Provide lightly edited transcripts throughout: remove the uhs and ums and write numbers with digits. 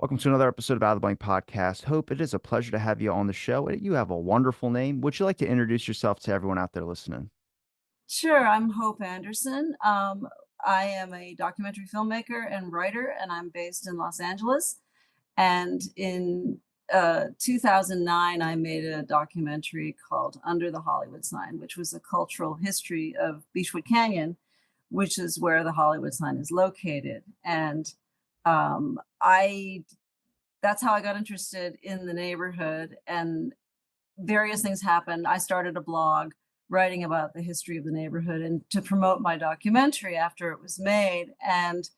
Welcome to another episode of Out of the Blank Podcast. Hope it is a pleasure to have you on the show. You have a wonderful name. Would you like to introduce yourself to everyone out there listening? Sure, I'm Hope Anderson. I am a documentary filmmaker and writer, and I'm based in Los Angeles. And in 2009, I made a documentary called Under the Hollywood Sign, which was a cultural history of Beechwood Canyon, which is where the Hollywood sign is located. And I that's how I got interested in the neighborhood. And various things happened. I started a blog writing about the history of the neighborhood and to promote my documentary after it was made. And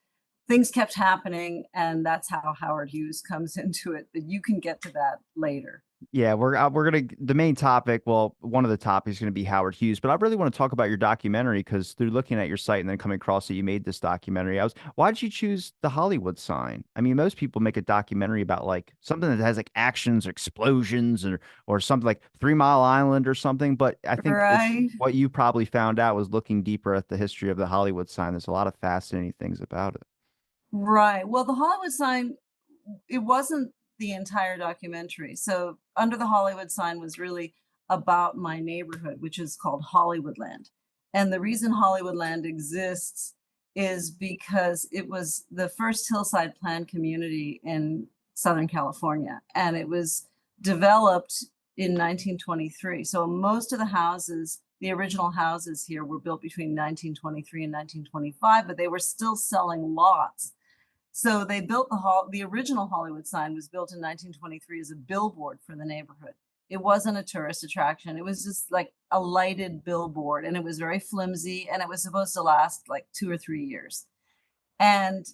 things kept happening. And that's how Howard Hughes comes into it. But you can get to that later. Yeah, we're gonna the main topic. Well, one of the topics is gonna be Howard Hughes, but I really want to talk about your documentary because through looking at your site and then coming across that you made this documentary, why did you choose the Hollywood sign? I mean, most people make a documentary about like something that has like actions or explosions or something like 3 Mile Island or something. But I think Right. what you probably found out was looking deeper at the history of the Hollywood sign. There's a lot of fascinating things about it. Right. Well, the Hollywood sign, it wasn't the entire documentary. So Under the Hollywood Sign was really about my neighborhood, which is called Hollywoodland. And the reason Hollywoodland exists is because it was the first hillside planned community in Southern California. And it was developed in 1923. So most of the houses, the original houses here were built between 1923 and 1925, but they were still selling lots. So they built the original Hollywood sign was built in 1923 as a billboard for the neighborhood. It wasn't a tourist attraction. It was just like a lighted billboard, and it was very flimsy, and it was supposed to last like 2 or 3 years. And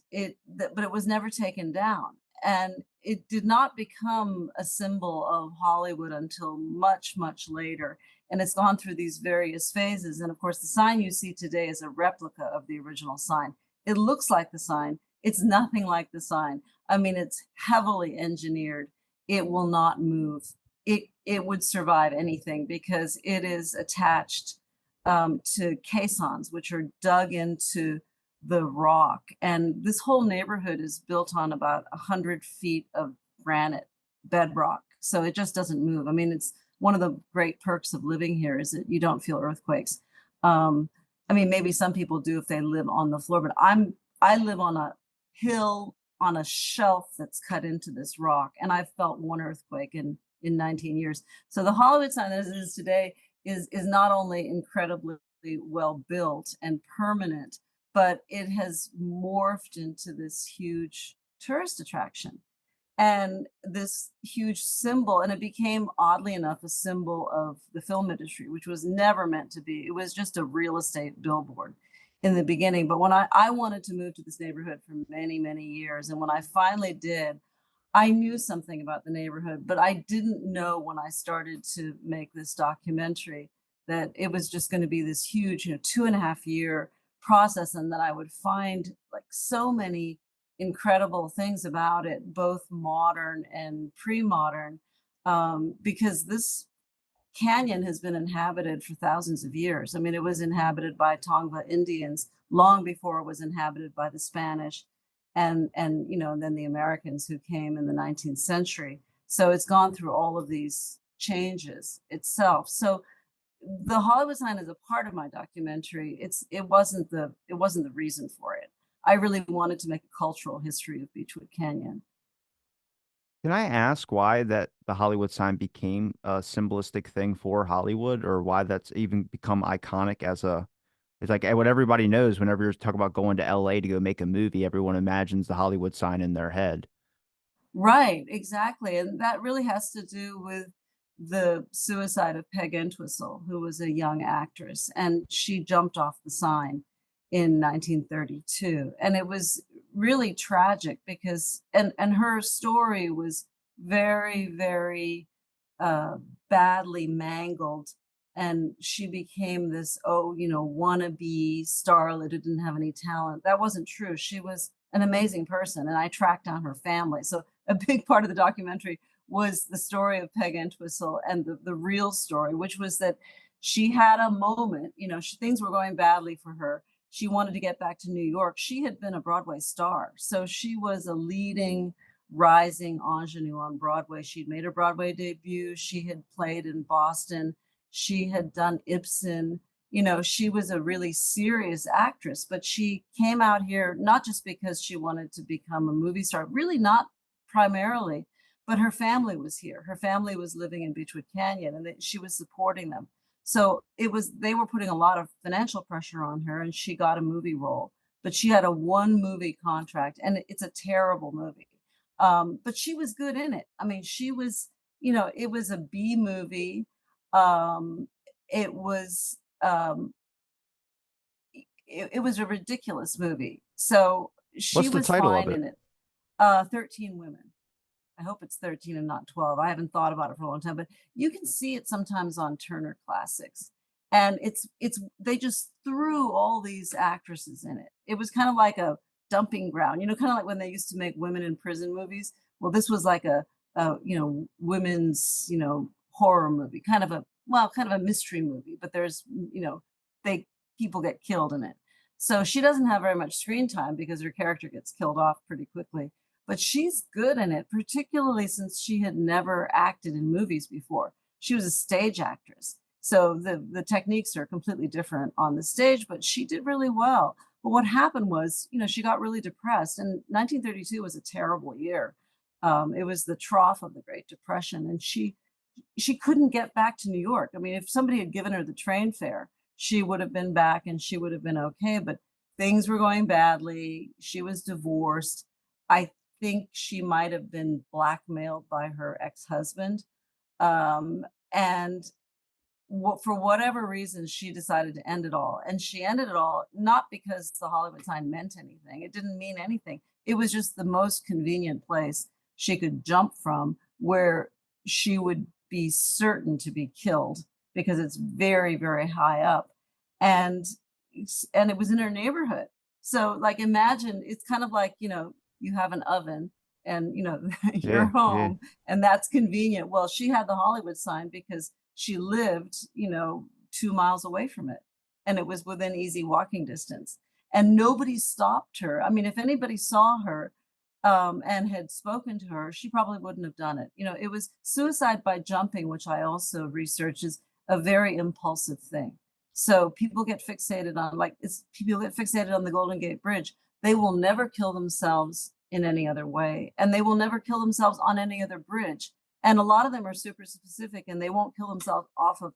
but it was never taken down. And it did not become a symbol of Hollywood until much, much later. And it's gone through these various phases. And of course, the sign you see today is a replica of the original sign. It looks like the sign. It's nothing like the sign. I mean, it's heavily engineered. It will not move. It would survive anything because it is attached to caissons, which are dug into the rock. And this whole neighborhood is built on about 100 feet of granite bedrock. So it just doesn't move. I mean, it's one of the great perks of living here is that you don't feel earthquakes. Um, I mean, maybe some people do if they live on the floor, but I live on a hill on a shelf that's cut into this rock, and I've felt one earthquake in 19 years. So the Hollywood sign as it is today is not only incredibly well built and permanent, but it has morphed into this huge tourist attraction and this huge symbol. And it became, oddly enough, a symbol of the film industry, which was never meant to be. It was just a real estate billboard in the beginning. But when I wanted to move to this neighborhood for many, many years, and when I finally did, I knew something about the neighborhood, but I didn't know when I started to make this documentary that it was just going to be this huge, 2.5 year process, and that I would find like so many incredible things about it, both modern and pre-modern, because this canyon has been inhabited for thousands of years. I mean, it was inhabited by Tongva Indians long before it was inhabited by the Spanish and then the Americans who came in the 19th century. So it's gone through all of these changes itself. So the Hollywood sign is a part of my documentary. It wasn't the reason for it. I really wanted to make a cultural history of Beechwood Canyon. Can I ask why that the Hollywood sign became a symbolistic thing for Hollywood, or why that's even become iconic as a it's like what everybody knows whenever you're talking about going to LA to go make a movie, everyone imagines the Hollywood sign in their head. Right, exactly. And that really has to do with the suicide of Peg Entwistle, who was a young actress, and she jumped off the sign in 1932. And it was really tragic because and her story was very, very uh, badly mangled. And she became this, wannabe starlet who didn't have any talent. That wasn't true. She was an amazing person, and I tracked down her family. So a big part of the documentary was the story of Peg Entwistle and the real story, which was that she had a moment, things were going badly for her. She wanted to get back to New York. She had been a Broadway star. So she was a leading rising ingenue on Broadway. She'd made her Broadway debut. She had played in Boston. She had done Ibsen. You know, she was a really serious actress, but she came out here not just because she wanted to become a movie star, really not primarily, but her family was here. Her family was living in Beechwood Canyon, and she was supporting them. So they were putting a lot of financial pressure on her, and she got a movie role. But she had a one movie contract, and it's a terrible movie. But she was good in it. I mean, she was, you know, it was a B movie. Um, it was um, it was a ridiculous movie. So she What's the was title of fine it? in it. 13 Women. I hope it's 13 and not 12. I haven't thought about it for a long time, but you can see it sometimes on Turner Classics. And it's they just threw all these actresses in it. It was kind of like a dumping ground, you know, kind of like when they used to make women in prison movies. Well, this was like a you know, women's, you know, horror movie, kind of a kind of a mystery movie, but there's, you know, they people get killed in it. So she doesn't have very much screen time because her character gets killed off pretty quickly, but she's good in it, particularly since she had never acted in movies before. She was a stage actress. So the techniques are completely different on the stage, but she did really well. But what happened was, you know, she got really depressed, and 1932 was a terrible year. It was the trough of the Great Depression, and she couldn't get back to New York. I mean, if somebody had given her the train fare, she would have been back and she would have been okay. But things were going badly. She was divorced. I think she might have been blackmailed by her ex-husband. And for whatever reason, she decided to end it all. And she ended it all not because the Hollywood sign meant anything. It didn't mean anything. It was just the most convenient place she could jump from where she would be certain to be killed because it's very, very high up. And and it was in her neighborhood. So like imagine it's kind of like, you know, you have an oven and you know you're Yeah, yeah. home and that's convenient. Well, she had the Hollywood sign because she lived, you know, 2 miles away from it. And it was within easy walking distance. And nobody stopped her. I mean, if anybody saw her and had spoken to her, she probably wouldn't have done it. You know, it was suicide by jumping, which I also research is a very impulsive thing. So people get fixated on people get fixated on the Golden Gate Bridge. They will never kill themselves in any other way, and they will never kill themselves on any other bridge. And a lot of them are super specific and they won't kill themselves off of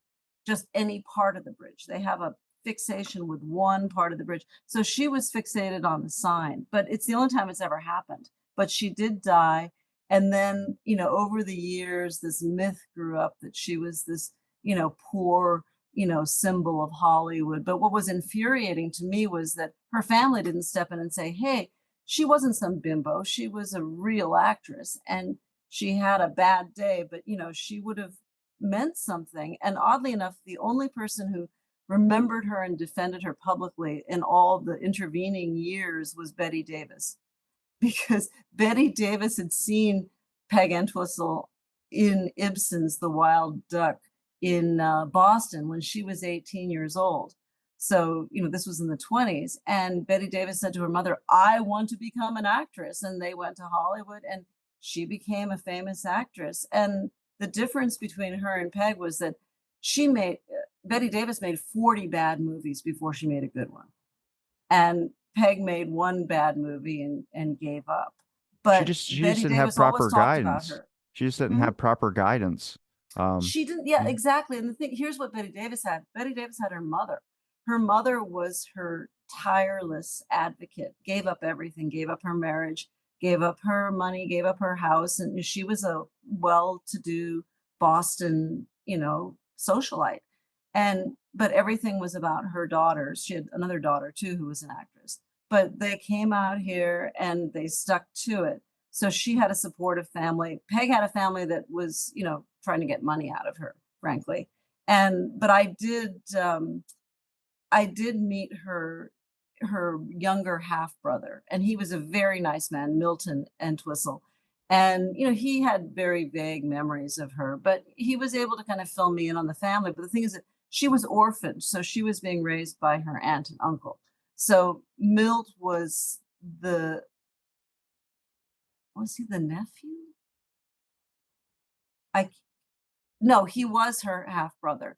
just any part of the bridge. They have a fixation with one part of the bridge. So she was fixated on the sign, but it's the only time it's ever happened. But she did die. And then, you know, over the years, this myth grew up that she was this, you know, poor, you know, symbol of Hollywood. But what was infuriating to me was that her family didn't step in and say, hey, she wasn't some bimbo. She was a real actress. And she had a bad day, but you know, she would have meant something. And oddly enough, the only person who remembered her and defended her publicly in all the intervening years was Betty Davis, because Betty Davis had seen Peg Entwistle in Ibsen's The Wild Duck in Boston when she was 18 years old. So, you know, this was in the 20s. And Betty Davis said to her mother, I want to become an actress. And they went to Hollywood and she became a famous actress. And the difference between her and Peg was that Betty Davis made 40 bad movies before she made a good one. And Peg made one bad movie and gave up. But She just Betty didn't have Davis always proper talked about guidance. her. She just didn't Hmm? have proper guidance. Um, She didn't, yeah, yeah. exactly. And the thing, here's what Betty Davis had. Betty Davis had her mother. Her mother was her tireless advocate, gave up everything, gave up her marriage, gave up her money, gave up her house. And she was a well-to-do Boston, you know, socialite. But everything was about her daughters. She had another daughter too, who was an actress. But they came out here and they stuck to it. So she had a supportive family. Peg had a family that was, you know, trying to get money out of her, frankly. But I did meet her younger half brother, and he was a very nice man, Milton Entwistle. And you know, he had very vague memories of her, but he was able to kind of fill me in on the family. But the thing is that she was orphaned, so she was being raised by her aunt and uncle. So Milt was the Was he the nephew? I No, he was her half brother.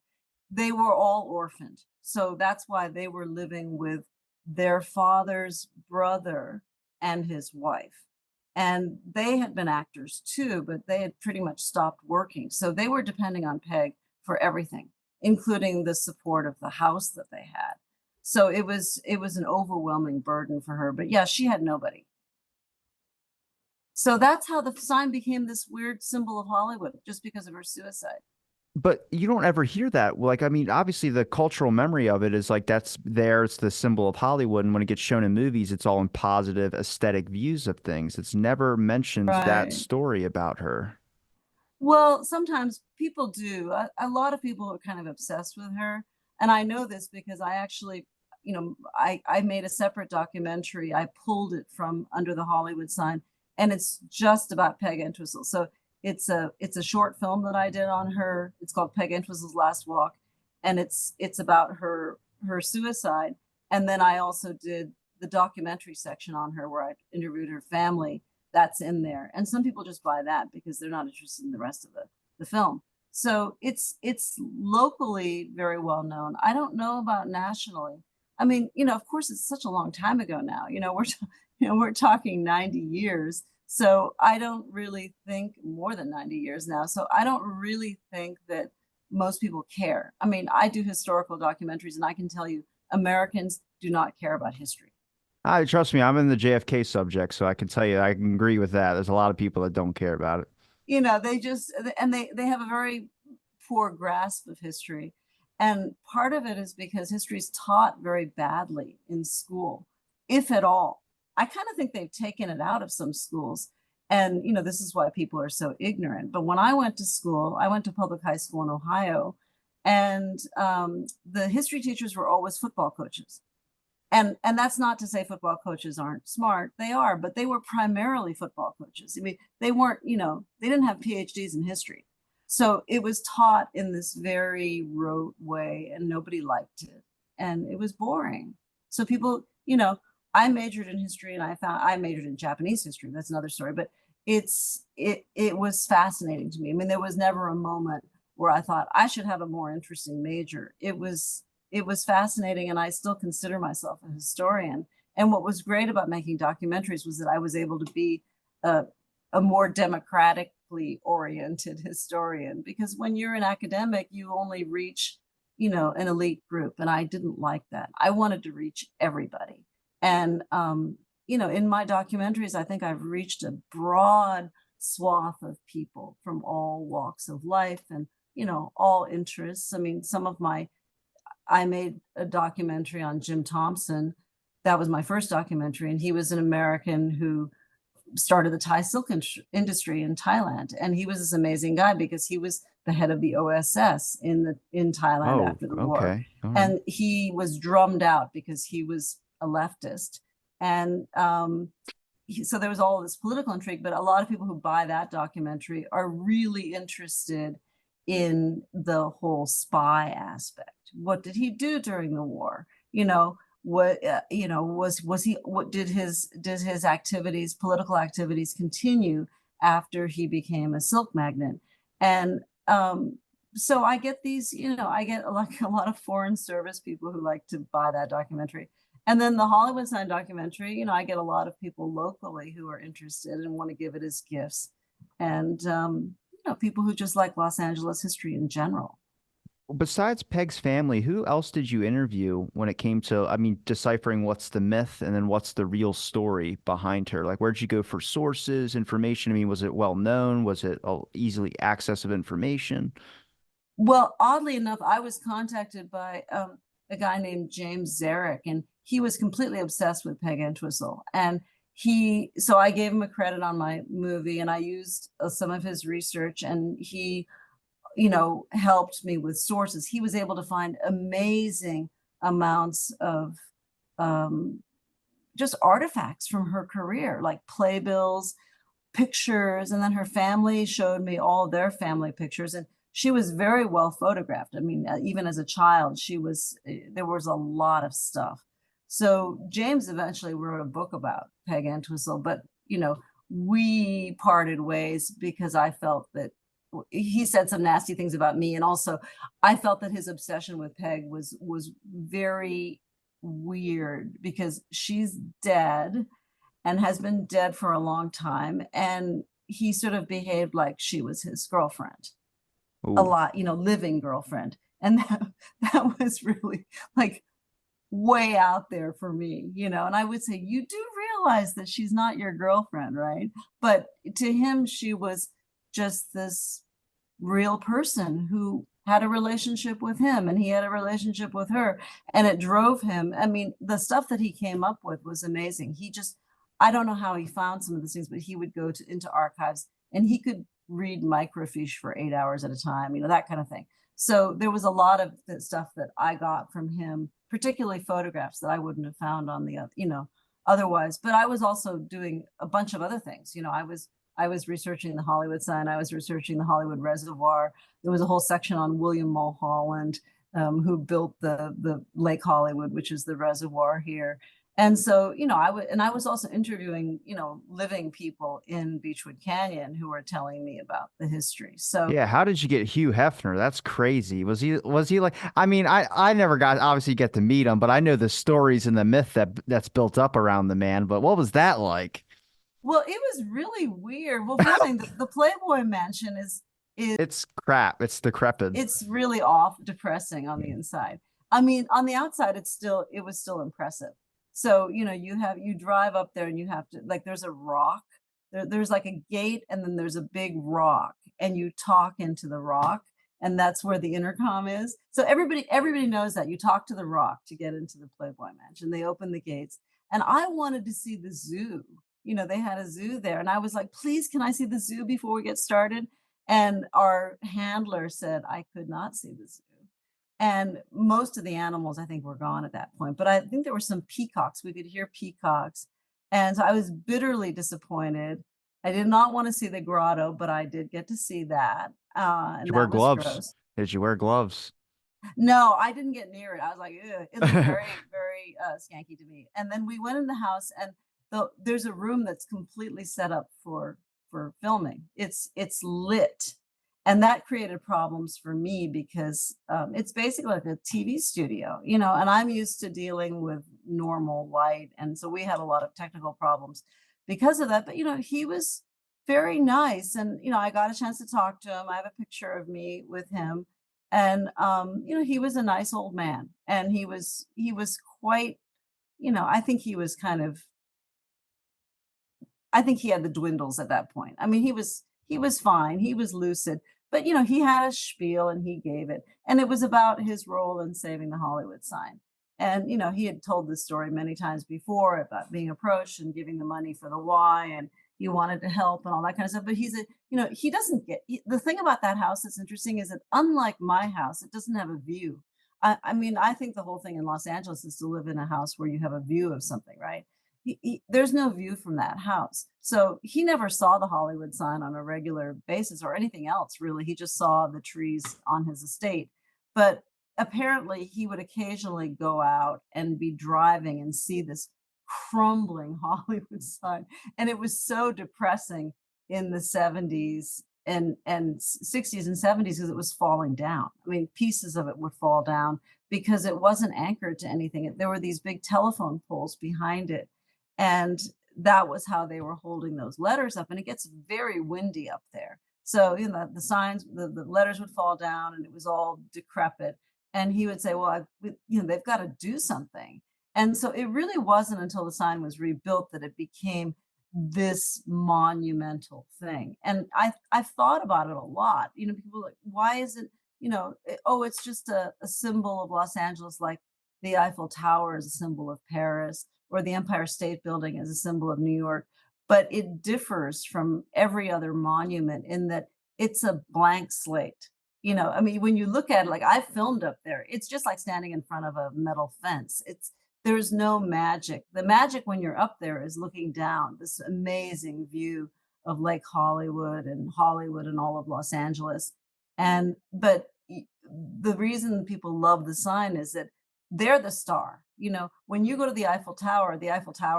They were all orphaned. So that's why they were living with their father's brother and his wife. And they had been actors too, but they had pretty much stopped working. So they were depending on Peg for everything, including the support of the house that they had. So it was an overwhelming burden for her. But yeah, she had nobody. So that's how the sign became this weird symbol of Hollywood, just because of her suicide. But you don't ever hear that. Like, I mean, obviously the cultural memory of it is like that's there, it's the symbol of Hollywood. And when it gets shown in movies, it's all in positive aesthetic views of things. It's never mentioned that Right. story about her. Well, sometimes people do. A lot of people are kind of obsessed with her. And I know this because I actually, I made a separate documentary. I pulled it from Under the Hollywood Sign, and it's just about Peg Entwistle. So it's a short film that I did on her. It's called Peg Entwistle's Last Walk, and it's about her suicide. And then I also did the documentary section on her where I interviewed her family. That's in there. And some people just buy that because they're not interested in the rest of the film. So it's locally very well known. I don't know about nationally. I mean, of course, it's such a long time ago now. We're talking 90 years. So I don't really think more than 90 years now. So I don't really think that most people care. I mean, I do historical documentaries, and I can tell you, Americans do not care about history. I trust me, I'm in the JFK subject, so I can tell you I can agree with that. There's a lot of people that don't care about it. They just and they have a very poor grasp of history. And part of it is because history is taught very badly in school, if at all. I kind of think they've taken it out of some schools. And, this is why people are so ignorant. But when I went to school, I went to public high school in Ohio, and the history teachers were always football coaches. And that's not to say football coaches aren't smart. They are, but they were primarily football coaches. I mean, they weren't, they didn't have PhDs in history. So it was taught in this very rote way, and nobody liked it. And it was boring. So people, I majored in history, and I majored in Japanese history. That's another story. But it was fascinating to me. I mean, there was never a moment where I thought I should have a more interesting major. It was fascinating, and I still consider myself a historian. And what was great about making documentaries was that I was able to be a, a more democratically oriented historian, because when you're an academic, you only reach, an elite group. And I didn't like that. I wanted to reach everybody. And, in my documentaries, I think I've reached a broad swath of people from all walks of life and, all interests. I mean, I made a documentary on Jim Thompson. That was my first documentary, and he was an American who started the Thai silk industry in Thailand. And he was this amazing guy because he was the head of the OSS in Thailand Oh, after the war. okay. All right. And he was drummed out because he was a leftist. And so there was all of this political intrigue, but a lot of people who buy that documentary are really interested in the whole spy aspect. What did he do during the war? Was he, what did his activities, political activities, continue after he became a silk magnate? And so I get I get a lot of foreign service people who like to buy that documentary. And then the Hollywood Sign documentary, I get a lot of people locally who are interested and want to give it as gifts. And people who just like Los Angeles history in general. Besides Peg's family, who else did you interview when it came to, I mean, deciphering what's the myth and then what's the real story behind her? Like, where'd you go for sources, information? I mean, was it well known? Was it easily access of information? Well, oddly enough, I was contacted by a guy named James Zarek, and he was completely obsessed with Peg Entwistle. And so I gave him a credit on my movie, and I used some of his research, and he, helped me with sources. He was able to find amazing amounts of just artifacts from her career, like playbills, pictures, and then her family showed me all their family pictures. And she was very well photographed. I mean, even as a child, there was a lot of stuff. So James eventually wrote a book about Peg Entwistle, but we parted ways because I felt that he said some nasty things about me, and also I felt that his obsession with Peg was very weird because she's dead and has been dead for a long time, and he sort of behaved like she was his girlfriend a Ooh. lot, living girlfriend. And that was really like way out there for me, and I would say, you do realize that she's not your girlfriend, right? But to him, she was just this real person who had a relationship with him and he had a relationship with her, and it drove him. I mean, the stuff that he came up with was amazing. I don't know how he found some of these things, but he would go into archives and he could read microfiche for 8 hours at a time, that kind of thing. So there was a lot of the stuff that I got from him, particularly photographs that I wouldn't have found on the, otherwise. But I was also doing a bunch of other things. I was researching the Hollywood sign. I was researching the Hollywood Reservoir. There was a whole section on William Mulholland, who built the Lake Hollywood, which is the reservoir here. And so, I was also interviewing, living people in Beechwood Canyon who were telling me about the history. So, Yeah, how did you get Hugh Hefner? That's crazy. Was he like, I mean, I never got obviously get to meet him, but I know the stories and the myth that's built up around the man, but what was that like? well, it was really weird. Well, first thing, the Playboy Mansion is It's crap. It's decrepit. it's really off depressing on the inside. I mean, on the outside, it was still impressive. So, you drive up there and you have to, like, there's a rock, there's like a gate and then there's a big rock and you talk into the rock, and that's where the intercom is. So everybody knows that you talk to the rock to get into the Playboy Mansion. They open the gates, and I wanted to see the zoo. They had a zoo there, and I was like, please, can I see the zoo before we get started? And our handler said I could not see the zoo. And most of the animals, I think, were gone at that point. But I think there were some peacocks. We could hear peacocks. And so I was bitterly disappointed. I did not want to see the grotto, but I did get to see that. Did And you wear that was gloves? gross. Did you wear gloves? No, I didn't get near it. I was like, ew, it looked very, very skanky to me. And then we went in the house, and there's a room that's completely set up for filming. It's lit, and that created problems for me because it's basically like a TV studio, and I'm used to dealing with normal light, and so we had a lot of technical problems because of that. But he was very nice, and I got a chance to talk to him. I have a picture of me with him, and he was a nice old man, and he was quite, I think he was kind of, I think he had the dwindles at that point. I mean, he was fine, he was lucid, but he had a spiel and he gave it, and it was about his role in saving the Hollywood sign. And he had told this story many times before about being approached and giving the money for the why, and he wanted to help and all that kind of stuff. But he doesn't get the thing about that house that's interesting is that, unlike my house, it doesn't have a view. I mean, I think the whole thing in Los Angeles is to live in a house where you have a view of something, right? There's no view from that house. So he never saw the Hollywood sign on a regular basis or anything else, really. He just saw the trees on his estate. But apparently, he would occasionally go out and be driving and see this crumbling Hollywood sign. And it was so depressing in the 70s and 60s and 70s because it was falling down. I mean, pieces of it would fall down because it wasn't anchored to anything. There were these big telephone poles behind it, and that was how they were holding those letters up. And it gets very windy up there. So, the signs, the letters would fall down and it was all decrepit. And he would say, well, they've got to do something. And so it really wasn't until the sign was rebuilt that it became this monumental thing. And I've thought about it a lot. People are like, why is it, oh, it's just a symbol of Los Angeles, like the Eiffel Tower is a symbol of Paris, or the Empire State Building is a symbol of New York. But it differs from every other monument in that it's a blank slate. I mean, when you look at it, like I filmed up there, it's just like standing in front of a metal fence. There's no magic. The magic when you're up there is looking down, this amazing view of Lake Hollywood and all of Los Angeles. But the reason people love the sign is that they're the star. When you go to the Eiffel Tower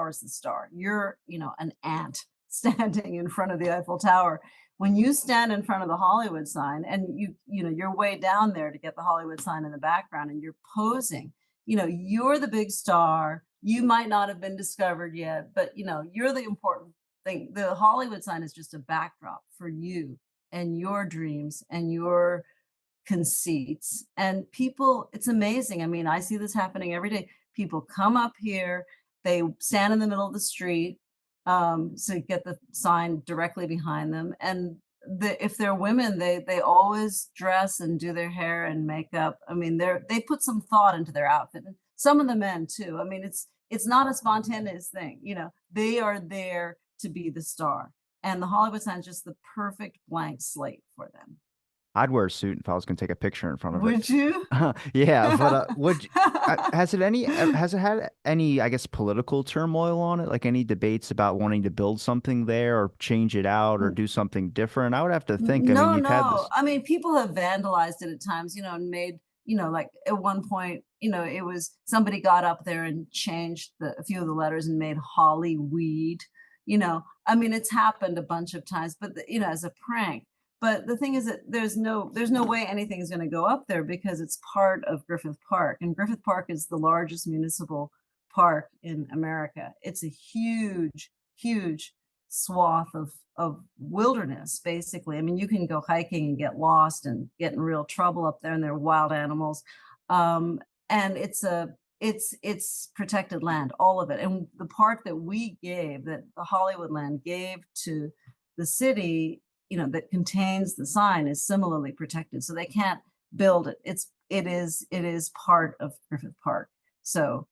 is the star. You're, an ant standing in front of the Eiffel Tower. When you stand in front of the Hollywood sign and you're way down there to get the Hollywood sign in the background and you're posing, you're the big star. You might not have been discovered yet, but you're the important thing. The Hollywood sign is just a backdrop for you and your dreams and your conceits. And people, it's amazing. I mean, I see this happening every day. People come up here, they stand in the middle of the street, so get the sign directly behind them. And if they're women, they always dress and do their hair and makeup. I mean, they put some thought into their outfit. And some of the men too. I mean, it's not a spontaneous thing. They are there to be the star. And the Hollywood sign is just the perfect blank slate for them. I'd wear a suit if I was going to take a picture in front of it. Would you? Yeah, but has it had any, I guess, political turmoil on it? Like any debates about wanting to build something there or change it out or do something different? I would have to think. I mean, No, you've had no. this. I mean, people have vandalized it at times, and made, like at one point, it was somebody got up there and changed a few of the letters and made Hollyweed. I mean, it's happened a bunch of times, but as a prank. But the thing is that there's no way anything is going to go up there because it's part of Griffith Park, and Griffith Park is the largest municipal park in America. It's a huge, huge swath of wilderness, basically. I mean, you can go hiking and get lost and get in real trouble up there, and there are wild animals. And it's protected land, all of it. And the part that the Hollywood land gave to the city, that contains the sign, is similarly protected. So they can't build it. It is part of Griffith Park. So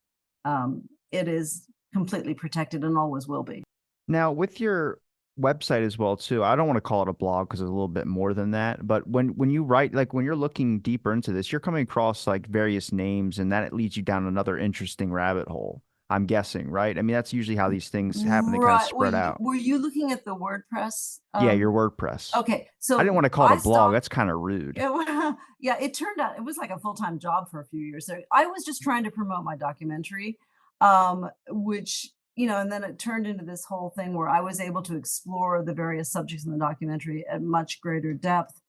it is completely protected and always will be. Now, with your website as well too, I don't want to call it a blog because it's a little bit more than that. But when you write, like when you're looking deeper into this, you're coming across like various names, and that leads you down another interesting rabbit hole. I'm guessing, right? I mean, that's usually how these things happen. They kind of Right. spread out. Were you looking at the WordPress? Yeah, your WordPress. Okay. I didn't So want to call it I a blog. stopped. That's kind of rude. Yeah, it turned out it was like a full-time job for a few years. So I was just trying to promote my documentary, which, and then it turned into this whole thing where I was able to explore the various subjects in the documentary at much greater depth.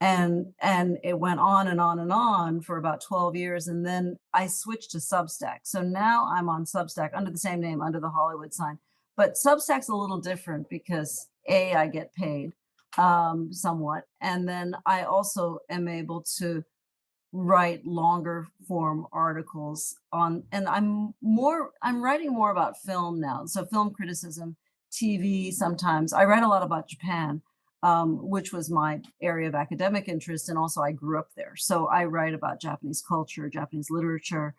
And it went on and on and on for about 12 years. And then I switched to Substack. So now I'm on Substack under the same name, under the Hollywood sign. But Substack's a little different because I get paid somewhat. And then I also am able to write longer form articles and I'm writing more about film now. So film criticism, TV sometimes. I write a lot about Japan, which was my area of academic interest. And also I grew up there. So I write about Japanese culture, Japanese literature,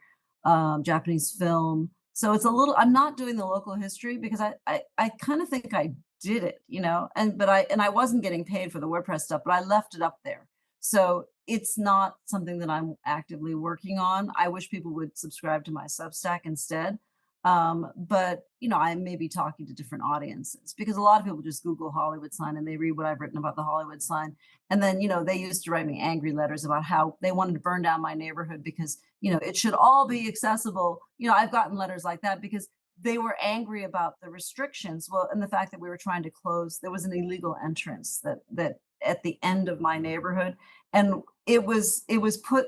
Japanese film. So it's a little, I'm not doing the local history because I kind of think I did it, but I wasn't getting paid for the WordPress stuff, but I left it up there. So it's not something that I'm actively working on. I wish people would subscribe to my Substack instead. But I may be talking to different audiences because a lot of people just Google Hollywood sign and they read what I've written about the Hollywood sign. And then, they used to write me angry letters about how they wanted to burn down my neighborhood because, it should all be accessible. I've gotten letters like that because they were angry about the restrictions. Well, and the fact that we were trying to close, there was an illegal entrance that at the end of my neighborhood. And it was put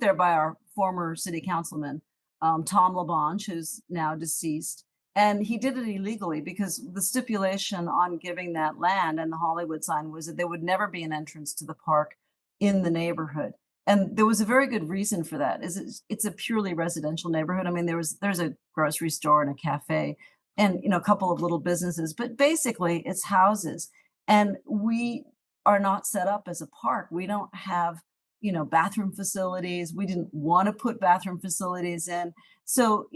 there by our former city councilman, Tom LaBonge, who's now deceased. And he did it illegally because the stipulation on giving that land and the Hollywood sign was that there would never be an entrance to the park in the neighborhood. And there was a very good reason for that. It's a purely residential neighborhood. I mean, there's a grocery store and a cafe and a couple of little businesses, but basically it's houses. And we are not set up as a park. We don't have bathroom facilities. We didn't want to put bathroom facilities in. So,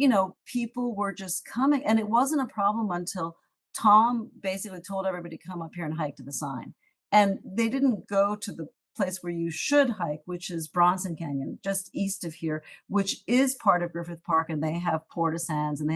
people were just coming, and it wasn't a problem until Tom basically told everybody to come up here and hike to the sign. And they didn't go to the place where you should hike, which is Bronson Canyon, just east of here, which is part of Griffith Park. And they have porta-sands and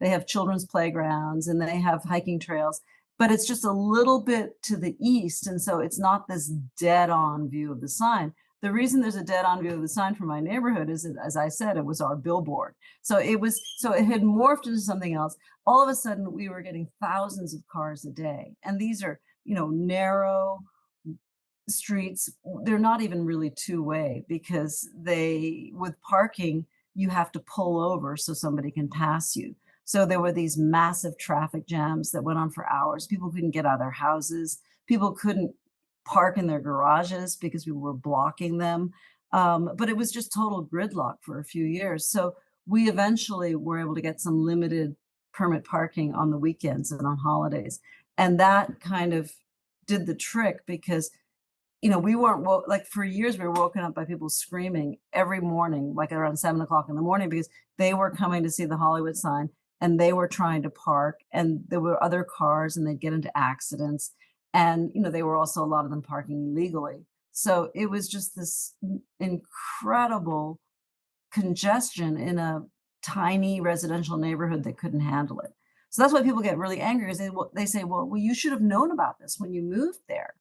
they have children's playgrounds and they have hiking trails, but it's just a little bit to the east. And so it's not this dead on view of the sign. The reason there's a dead-on view of the sign from my neighborhood is that, as I said, it was our billboard. So it had morphed into something else. All of a sudden, we were getting thousands of cars a day, and these are, narrow streets. They're not even really two-way, because with parking, you have to pull over so somebody can pass you. So there were these massive traffic jams that went on for hours. People couldn't get out of their houses. People couldn't park in their garages because we were blocking them. But it was just total gridlock for a few years. So we eventually were able to get some limited permit parking on the weekends and on holidays. And that kind of did the trick, because we weren't like, for years we were woken up by people screaming every morning, like around 7 o'clock in the morning, because they were coming to see the Hollywood sign, and they were trying to park, and there were other cars, and they'd get into accidents. And, they were also, a lot of them, parking illegally. So it was just this incredible congestion in a tiny residential neighborhood that couldn't handle it. So that's why people get really angry, because they say, well, you should have known about this when you moved there.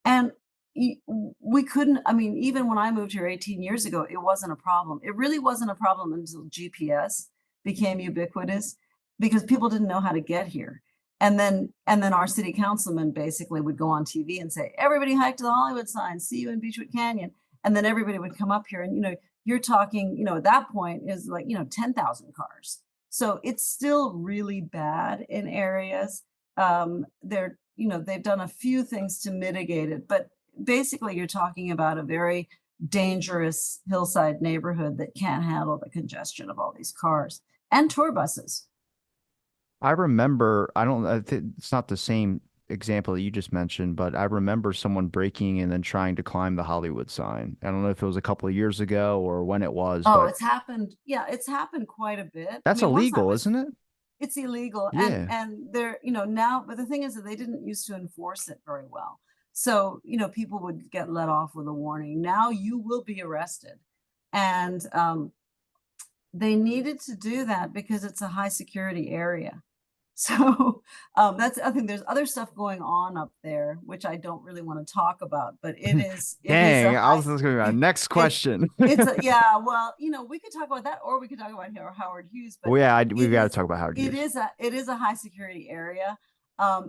And we couldn't. I mean, even when I moved here 18 years ago, it wasn't a problem. It really wasn't a problem until GPS became ubiquitous, because people didn't know how to get here. And then our city councilman basically would go on TV and say, everybody hike to the Hollywood sign, see you in Beechwood Canyon. And then everybody would come up here, and you're talking, at that point is like, 10,000 cars. So it's still really bad in areas. They've done a few things to mitigate it, but basically you're talking about a very dangerous hillside neighborhood that can't handle the congestion of all these cars and tour buses. I remember, I don't, it's not the same example that you just mentioned, but I remember someone breaking and then trying to climb the Hollywood sign. I don't know if it was a couple of years ago or when it was, Oh, but it's happened. Yeah, it's happened quite a bit. I that's mean, once I illegal, was isn't it? It's illegal, and Yeah. they're, now, but the thing is that they didn't used to enforce it very well. So, people would get let off with a warning. Now you will be arrested. And they needed to do that because it's a high security area. So I think there's other stuff going on up there, which I don't really want to talk about, but it is a Dang, I high, was going to be my it, next it's, question. yeah, well, we could talk about that, or we could talk about Howard Hughes, but Well, yeah, it we've got to is, talk about Howard Hughes. it is a high security area.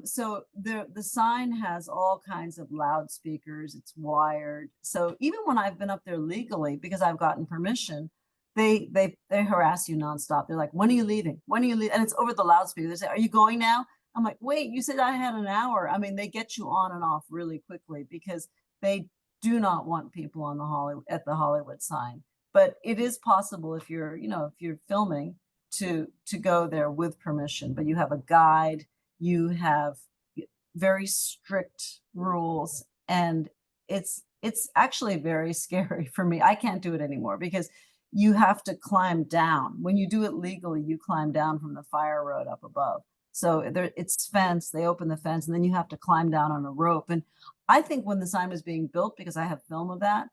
So the sign has all kinds of loudspeakers. It's wired. So even when I've been up there legally, because I've gotten permission, they harass you nonstop. They're like, when are you leaving? When are you leaving? And it's over the loudspeaker. They say, are you going now? I'm like, wait, you said I had an hour. I mean, they get you on and off really quickly, because they do not want people on at the Hollywood sign. But it is possible, if you're filming, to go there with permission. But you have a guide, you have very strict rules, and it's actually very scary for me. I can't do it anymore, because you have to climb down. When you do it legally, you climb down from the fire road up above. So it's fenced. They open the fence, and then you have to climb down on a rope. And I think when the sign was being built, because I have film of that,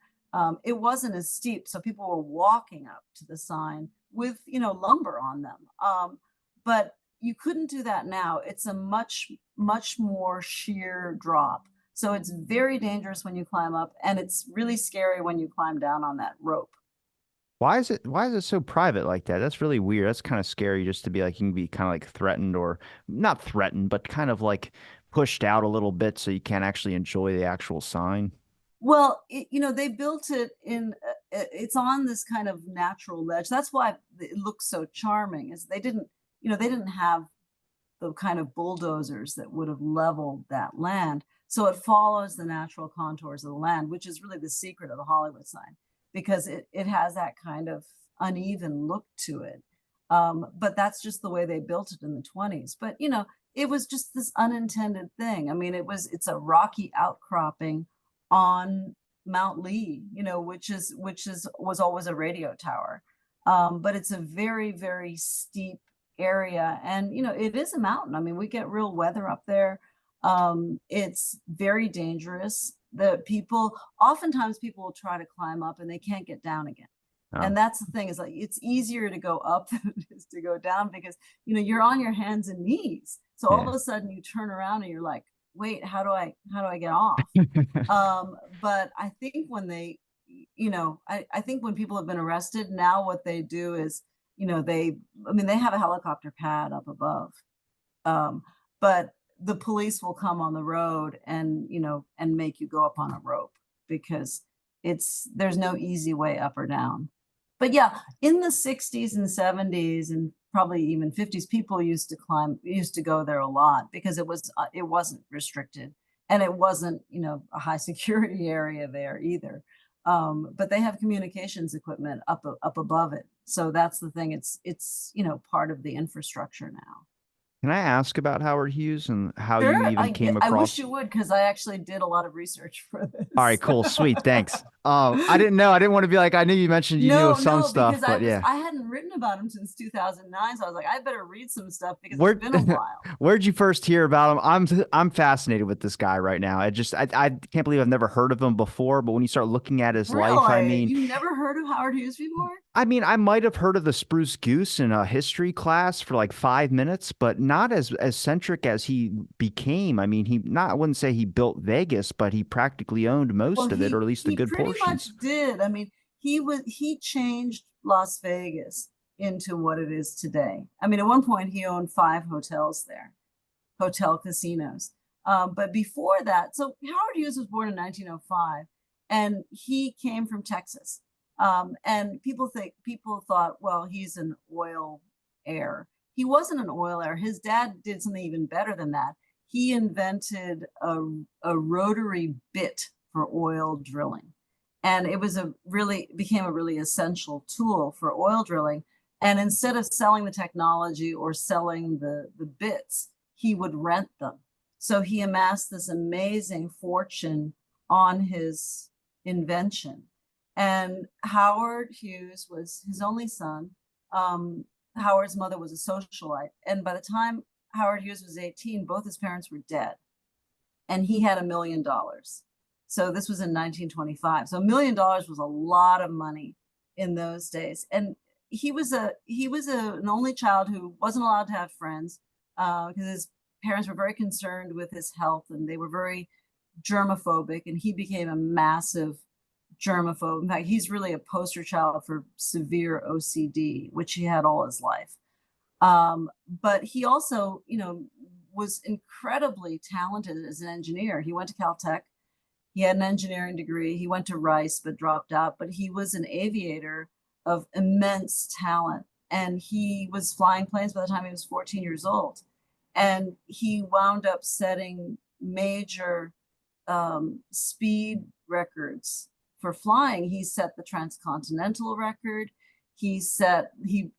it wasn't as steep, so people were walking up to the sign with lumber on them. But you couldn't do that now. It's a much more sheer drop. So it's very dangerous when you climb up, and it's really scary when you climb down on that rope. Why is it so private like that? That's really weird. That's kind of scary, just to be like, you can be kind of like threatened, or not threatened, but kind of like pushed out a little bit so you can't actually enjoy the actual sign. Well, they built it it's on this kind of natural ledge. That's why it looks so charming, is they didn't have the kind of bulldozers that would have leveled that land. So it follows the natural contours of the land, which is really the secret of the Hollywood sign, because it has that kind of uneven look to it. But that's just the way they built it in the 20s. But it was just this unintended thing. I mean, it's a rocky outcropping on Mount Lee, was always a radio tower. But it's a very, very steep area, and it is a mountain. I mean, we get real weather up there. It's very dangerous. Oftentimes people will try to climb up and they can't get down again. Oh. And that's the thing, is like, it's easier to go up than it is to go down, because you're on your hands and knees. So all Yeah. of a sudden you turn around and you're like, wait, how do I get off? But I think when I think when people have been arrested, now what they do is, I mean, they have a helicopter pad up above. Um, but the police will come on the road and, and make you go up on a rope because there's no easy way up or down. But yeah, in the 60s and 70s and probably even 50s, people used to go there a lot because it wasn't restricted and it wasn't, a high security area there either. But they have communications equipment up above it. So that's the thing. It's part of the infrastructure now. Can I ask about Howard Hughes and how Sure, you even came I wish across? you would, because I actually did a lot of research for All this. right, cool, sweet, thanks. I didn't know. I didn't want to be like, I knew you mentioned you knew No, of some no, stuff, because but yeah. I hadn't written about him since 2009, so I was like, I better read some stuff because it's Where been a while. where'd you first hear about him? I'm fascinated with this guy right now. I can't believe I've never heard of him before, but when you start looking at his life, Really? You never heard of Howard Hughes before? I might have heard of the Spruce Goose in a history class for like 5 minutes, but not as centric as he became. I mean, I wouldn't say he built Vegas, but he practically owned Well, most of it, or he at least the he good pretty much portions. did. I mean, he changed Las Vegas into what it is today. I mean, at one point he owned 5 hotels there, hotel casinos. But before that, so Howard Hughes was born in 1905, and he came from Texas. And people thought, well, he's an oil heir. He wasn't an oil heir. His dad did something even better than that. He invented a rotary bit for oil drilling, and it was became a really essential tool for oil drilling. And instead of selling the technology or selling the bits, he would rent them. So he amassed this amazing fortune on his invention. And Howard Hughes was his only son. Howard's mother was a socialite. And by the time Howard Hughes was 18, both his parents were dead. And he had $1 million. So this was in 1925. So $1 million was a lot of money in those days. And an only child who wasn't allowed to have friends because his parents were very concerned with his health and they were very germophobic, and he became a massive germaphobe. In fact, he's really a poster child for severe OCD, which he had all his life. But he also, was incredibly talented as an engineer. He went to Caltech. He had an engineering degree. He went to Rice, but dropped out. But he was an aviator of immense talent. And he was flying planes by the time he was 14 years old. And he wound up setting major speed records for flying. He set the transcontinental record. He set the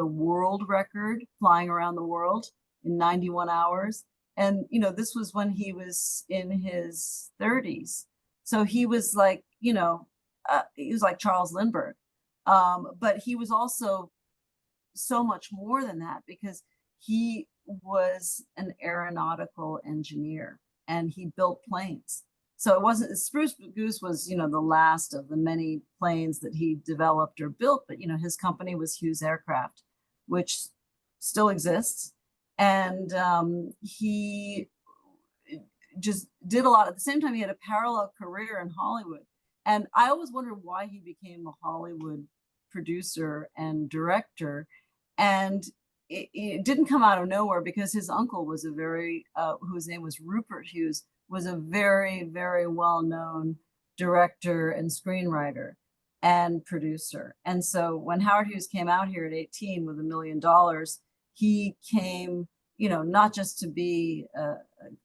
world record flying around the world in 91 hours. And this was when he was in his 30s. So he was like, he was like Charles Lindbergh. But he was also so much more than that because he was an aeronautical engineer and he built planes. So it wasn't Spruce Goose was, the last of the many planes that he developed or built, but his company was Hughes Aircraft, which still exists. And he just did a lot. At the same time, he had a parallel career in Hollywood. And I always wondered why he became a Hollywood producer and director. And it didn't come out of nowhere because his uncle was whose name was Rupert Hughes, was a very, very well-known director and screenwriter and producer. And so when Howard Hughes came out here at 18 with $1 million, he came, not just to be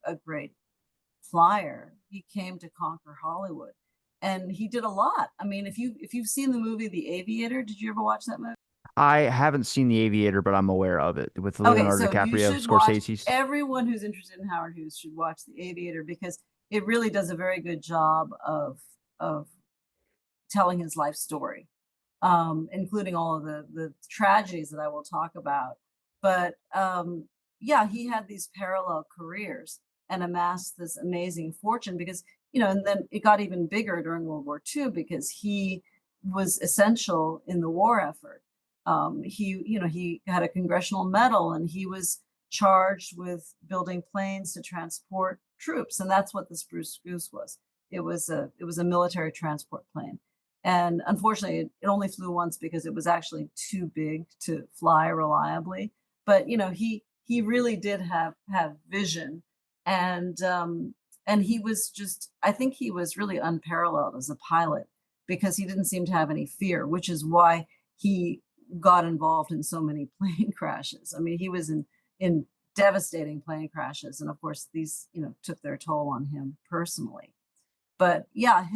a great flyer, he came to conquer Hollywood. And he did a lot. I mean, if you've seen the movie The Aviator, did you ever watch that movie? I haven't seen The Aviator, but I'm aware of it with Okay, Leonardo so you DiCaprio, should watch, Scorsese's. everyone who's interested in Howard Hughes should watch The Aviator because it really does a very good job of telling his life story, including all of the tragedies that I will talk about. But yeah, he had these parallel careers and amassed this amazing fortune because, and then it got even bigger during World War II because he was essential in the war effort. He had a congressional medal and he was charged with building planes to transport troops. And that's what the Spruce Goose was. it was a military transport plane. And unfortunately, it only flew once because it was actually too big to fly reliably. But he really did have vision, and he was just, I think he was really unparalleled as a pilot because he didn't seem to have any fear, which is why he got involved in so many plane crashes. I mean, he was in devastating plane crashes, and of course these took their toll on him personally. But yeah, I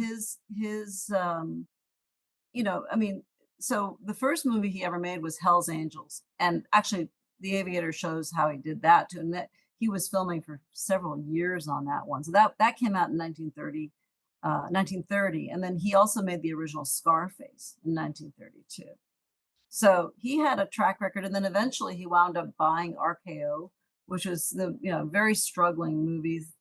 mean, so the first movie he ever made was Hell's Angels, and actually, The Aviator shows how he did that too, and that he was filming for several years on that one. So that came out in 1930, and then he also made the original Scarface in 1932. So he had a track record, and then eventually he wound up buying RKO, which was the very struggling movies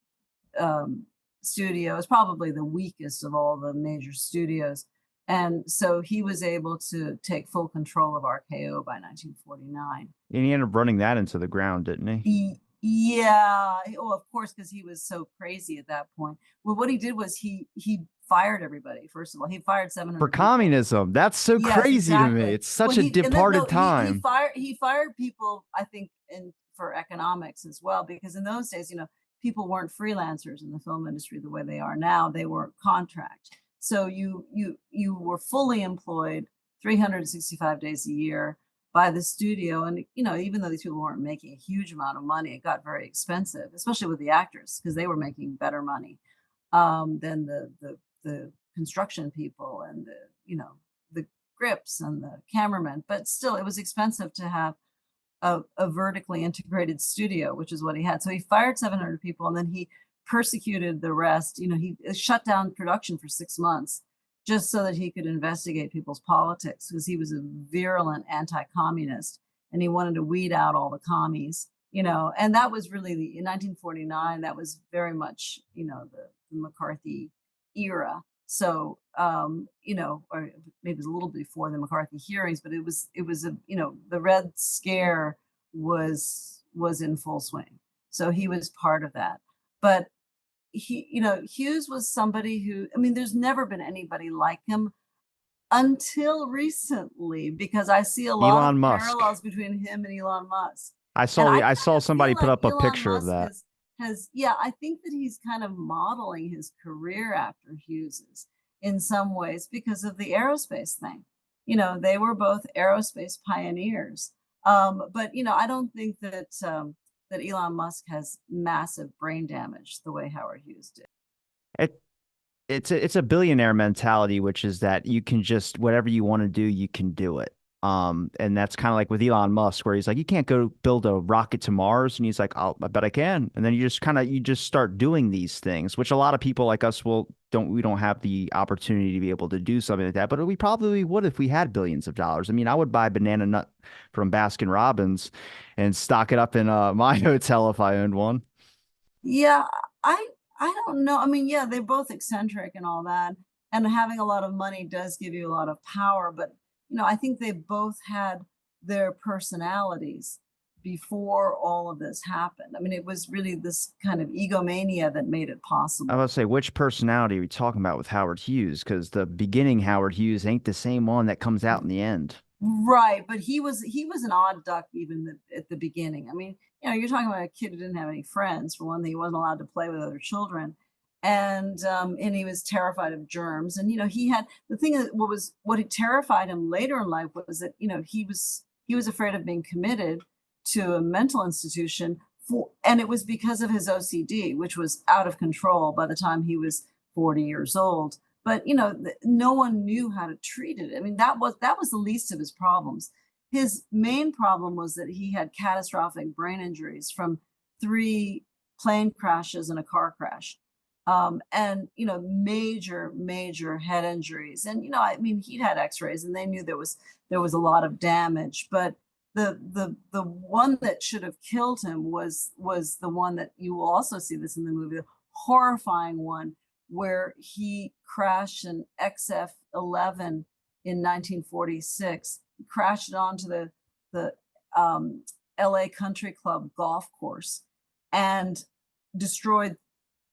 studio. It's probably the weakest of all the major studios. And so he was able to take full control of RKO by 1949. And he ended up running that into the ground, didn't he? Yeah. Oh, of course, because he was so crazy at that point. Well, what he did was he fired everybody. First of all, he fired For 700 people. communism. That's so Yes, crazy to me. exactly. It's such Well, a he and then no, departed time. he fired people, I think, in for economics as well, because in those days, people weren't freelancers in the film industry the way they are now. They were contract. So you were fully employed 365 days a year by the studio, and even though these people weren't making a huge amount of money, it got very expensive, especially with the actors because they were making better money than the construction people and the grips and the cameramen. But still, it was expensive to have a vertically integrated studio, which is what he had. So he fired 700 people, and then he persecuted the rest. He shut down production for 6 months just so that he could investigate people's politics, because he was a virulent anti-communist and he wanted to weed out all the commies. And that was really in 1949. That was very much the McCarthy era. So or maybe it was a little before the McCarthy hearings, but it was the Red Scare was in full swing. So he was part of that. But Hughes was somebody who, I mean, there's never been anybody like him until recently, because I see a lot of Elon Musk. parallels between him and Elon Musk. I And saw I the I kind saw of feel somebody put like up a Elon picture of Musk that. yeah, I think that he's kind of modeling his career after Hughes's in some ways because of the aerospace thing. They were both aerospace pioneers. But I don't think that Elon Musk has massive brain damage the way Howard Hughes did. It it's a billionaire mentality, which is that you can just whatever you want to do, you can do it. And that's kind of like with Elon Musk, where he's like, you can't go build a rocket to Mars, and he's like, I bet I can. And then you just start doing these things, which a lot of people like us we don't have the opportunity to be able to do something like that. But we probably would if we had billions of dollars. I mean, I would buy a banana nut from Baskin Robbins and stock it up in my hotel if I owned one. Yeah, I I don't know. I mean, yeah, they're both eccentric and all that, and having a lot of money does give you a lot of power, but I think they both had their personalities before all of this happened. I mean, it was really this kind of egomania that made it I possible. was say, which personality are we talking about with Howard Hughes? Because the beginning Howard Hughes ain't the same one that comes out in the end. Right, but he was an odd duck even at the beginning. I mean, you're talking about a kid who didn't have any friends. For one thing, he wasn't allowed to play with other children, and he was terrified of germs. And he had the thing that what had terrified him later in life was that he was afraid of being committed to a mental institution and it was because of his OCD, which was out of control by the time he was 40 years old. But no one knew how to treat it. I mean, that was the least of his problems. His main problem was that he had catastrophic brain injuries from 3 plane crashes and a car crash, and major head injuries. And I mean, he'd had X-rays, and they knew there was a lot of damage. But the one that should have killed him was the one that you will also see this in the movie, the horrifying one where he crashed an XF-11 in 1946. He crashed it onto the LA Country Club golf course and destroyed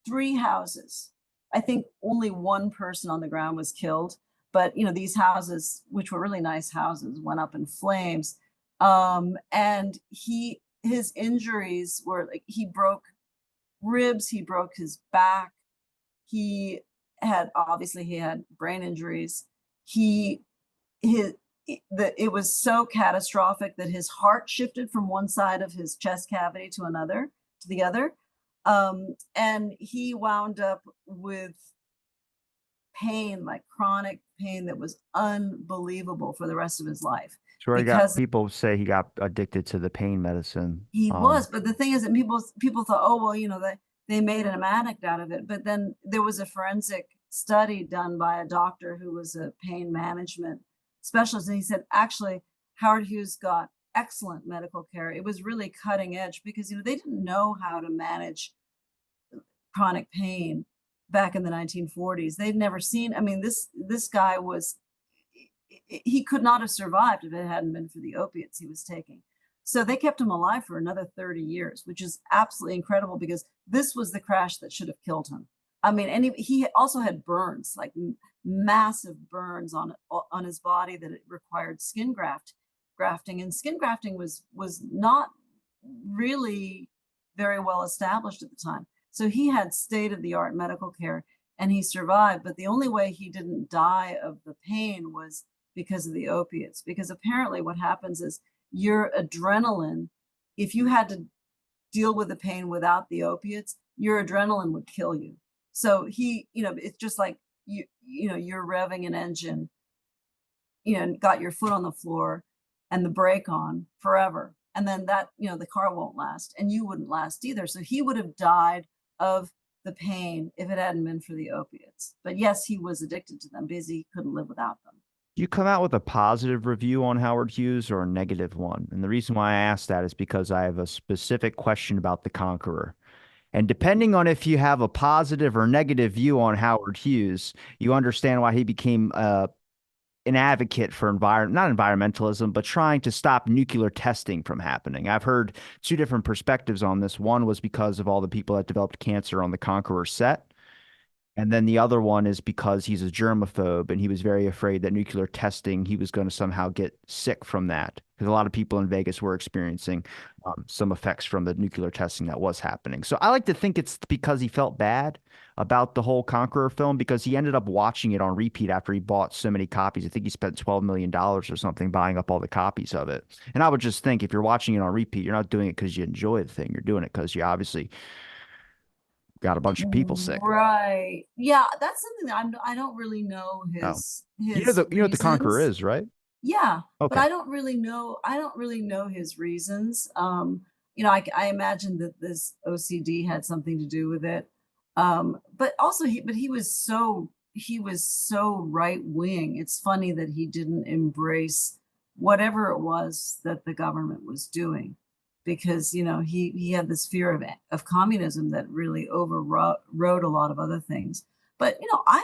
3 houses. I think only one person on the ground was killed, but these houses, which were really nice houses, went up in flames. And his injuries were like he broke ribs, he broke his back, he he had brain injuries. He his it was so catastrophic that his heart shifted from one side of his chest cavity to the other. And he wound up with pain, like chronic pain that was unbelievable for the rest of his life Sure, he got because people say he got addicted to the pain medicine. he was. But the thing is that people thought, oh well, they made an addict out of it. But then there was a forensic study done by a doctor who was a pain management specialist, and he said actually Howard Hughes got excellent medical care. It was really cutting edge because they didn't know how to manage chronic pain back in the 1940s. They'd never seen. I mean, this guy was he could not have survived if it hadn't been for the opiates he was taking. So they kept him alive for another 30 years, which is absolutely incredible because this was the crash that should have killed him. I mean, and he also had burns, like massive burns on his body that it required grafting, and skin grafting was not really very well established at the time. So he had state-of-the-art medical care and he survived, but the only way he didn't die of the pain was because of the opiates. Because apparently what happens is your adrenaline, if you had to deal with the pain without the opiates, your adrenaline would kill you. So it's just like you're revving an engine, and got your foot on the floor and the brake on forever. And then the car won't last and you wouldn't last either. So he would have died of the pain if it hadn't been for the opiates. But yes, he was addicted to them because he couldn't live without them. You come out with a positive review on Howard Hughes or a negative one? And the reason why I ask that is because I have a specific question about The Conqueror. And depending on if you have a positive or negative view on Howard Hughes, you understand why he became an advocate for not environmentalism, but trying to stop nuclear testing from happening. I've heard two different perspectives on this. One was because of all the people that developed cancer on the Conqueror set. And then the other one is because he's a germaphobe and he was very afraid that nuclear testing, he was going to somehow get sick from that. Because a lot of people in Vegas were experiencing some effects from the nuclear testing that was happening. So I like to think it's because he felt bad about the whole Conqueror film because he ended up watching it on repeat after he bought so many copies. I think he spent $12 million or something buying up all the copies of it. And I would just think if you're watching it on repeat, you're not doing it because you enjoy the thing. You're doing it because you obviously got a bunch of people sick. Right. Yeah, that's something that I don't really know Oh, his you know what the Conqueror reasons. is, right? Yeah, but Okay. I don't really know his reasons. I imagine that this OCD had something to do with it. But also he was so right wing. It's funny that he didn't embrace whatever it was that the government was doing because he had this fear of communism that really overrode a lot of other things. But I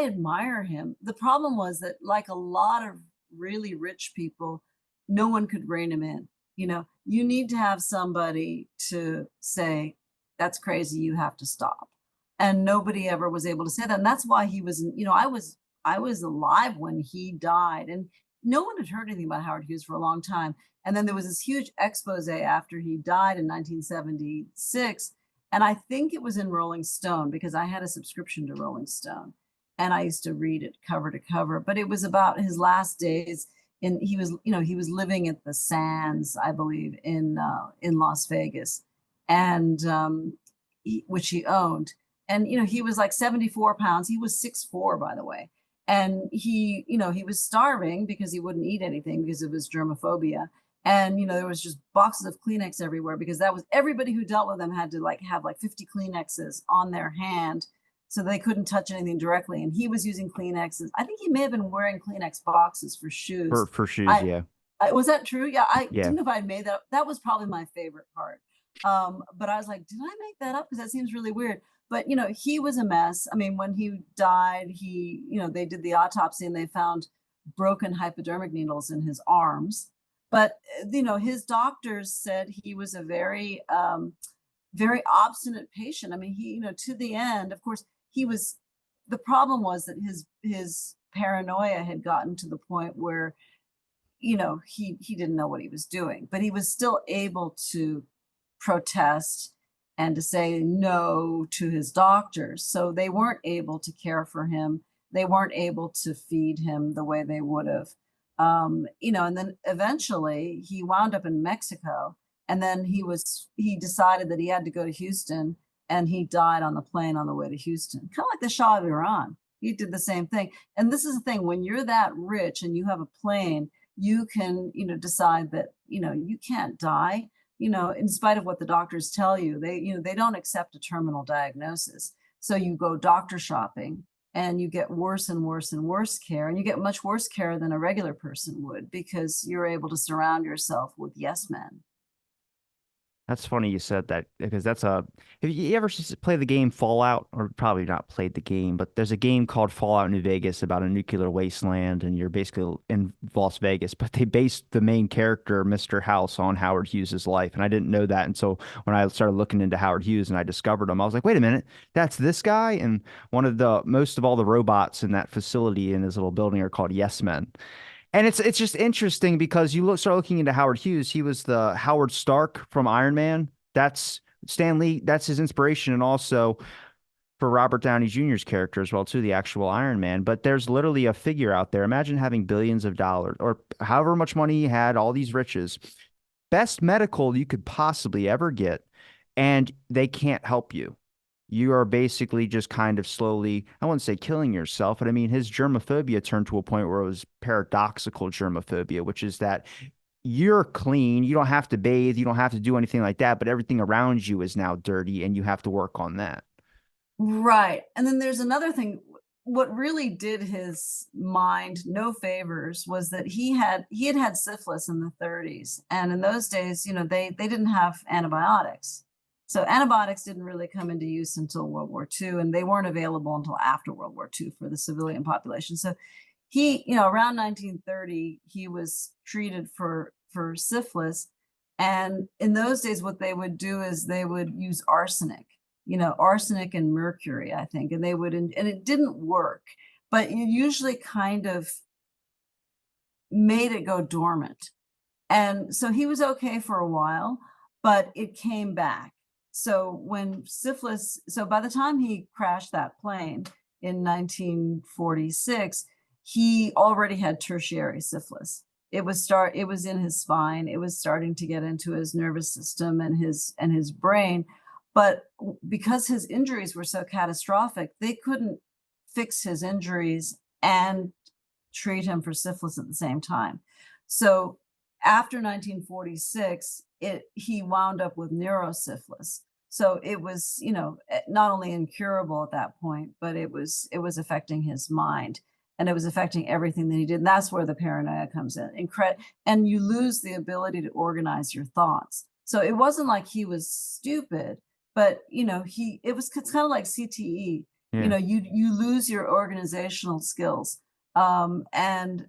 admire him. The problem was that, like a lot of really rich people, no one could rein him in. You need to have somebody to say, that's crazy, you have to stop. And nobody ever was able to say that. And that's why he was, I was alive when he died. And no one had heard anything about Howard Hughes for a long time. And then there was this huge expose after he died in 1976. And I think it was in Rolling Stone because I had a subscription to Rolling Stone and I used to read it cover to cover. But it was about his last days. And he was living at the Sands, I believe, in Las Vegas, and which he owned. And he was like 74 pounds. He was 6'4", by the way. And he was starving because he wouldn't eat anything because of his germophobia. And there was just boxes of Kleenex everywhere because that was everybody who dealt with him had to have 50 Kleenexes on their hand so they couldn't touch anything directly. And he was using Kleenexes. I think he may have been wearing Kleenex boxes for shoes. For shoes, yeah. Was that true? Yeah, I Yeah. didn't know if I made that up. That was probably my favorite part. But I was like, did I make that up? Because that seems really weird. But he was a mess. I mean, when he died, they did the autopsy and they found broken hypodermic needles in his arms. But his doctors said he was a very very obstinate patient. I mean, he, to the end, of course, the problem was that his paranoia had gotten to the point where, he didn't know what he was doing, but he was still able to protest and to say no to his doctors. So they weren't able to care for him. They weren't able to feed him the way they would have. And then eventually he wound up in Mexico, and then he decided that he had to go to Houston, and he died on the plane on the way to Houston. Kind of like the Shah of Iran. He did the same thing. And this is the thing, when you're that rich and you have a plane, you can, decide that, you can't die, in spite of what the doctors tell you. They don't accept a terminal diagnosis. So you go doctor shopping, and you get worse and worse and worse care, and you get much worse care than a regular person would, because you're able to surround yourself with yes men. That's funny you said that because have you ever play the game Fallout? Or probably not played the game, but there's a game called Fallout New Vegas about a nuclear wasteland, and you're basically in Las Vegas, but they based the main character, Mr. House, on Howard Hughes's life. And I didn't know that until when I started looking into Howard Hughes and I discovered him. I was like, wait a minute, that's this guy? And most of all the robots in that facility in his little building are called Yes Men. And it's just interesting because start looking into Howard Hughes. He was the Howard Stark from Iron Man. That's Stan Lee. That's his inspiration, and also for Robert Downey Jr.'s character as well too, the actual Iron Man. But there's literally a figure out there. Imagine having billions of dollars or however much money he had, all these riches, best medical you could possibly ever get, and they can't help you. You are basically just kind of slowly, I wouldn't say killing yourself, but I mean, his germophobia turned to a point where it was paradoxical germophobia, which is that you're clean, you don't have to bathe, you don't have to do anything like that, but everything around you is now dirty and you have to work on that. Right. And then there's another thing. What really did his mind no favors was that he had syphilis in the 30s. And in those days, they didn't have antibiotics. So antibiotics didn't really come into use until World War II, and they weren't available until after World War II for the civilian population. So around 1930, he was treated for syphilis. And in those days, what they would do is they would use arsenic and mercury, I think, and and it didn't work, but it usually kind of made it go dormant. And so he was okay for a while, but it came back. So by the time he crashed that plane in 1946, he already had tertiary syphilis. It was in his spine. It was starting to get into his nervous system and his brain. But because his injuries were so catastrophic, they couldn't fix his injuries and treat him for syphilis at the same time. So after 1946, he wound up with neurosyphilis. So it was, not only incurable at that point, but it was affecting his mind, and it was affecting everything that he did. And that's where the paranoia comes in. And you lose the ability to organize your thoughts. So it wasn't like he was stupid, but it's kind of like CTE. Yeah. You lose your organizational skills. And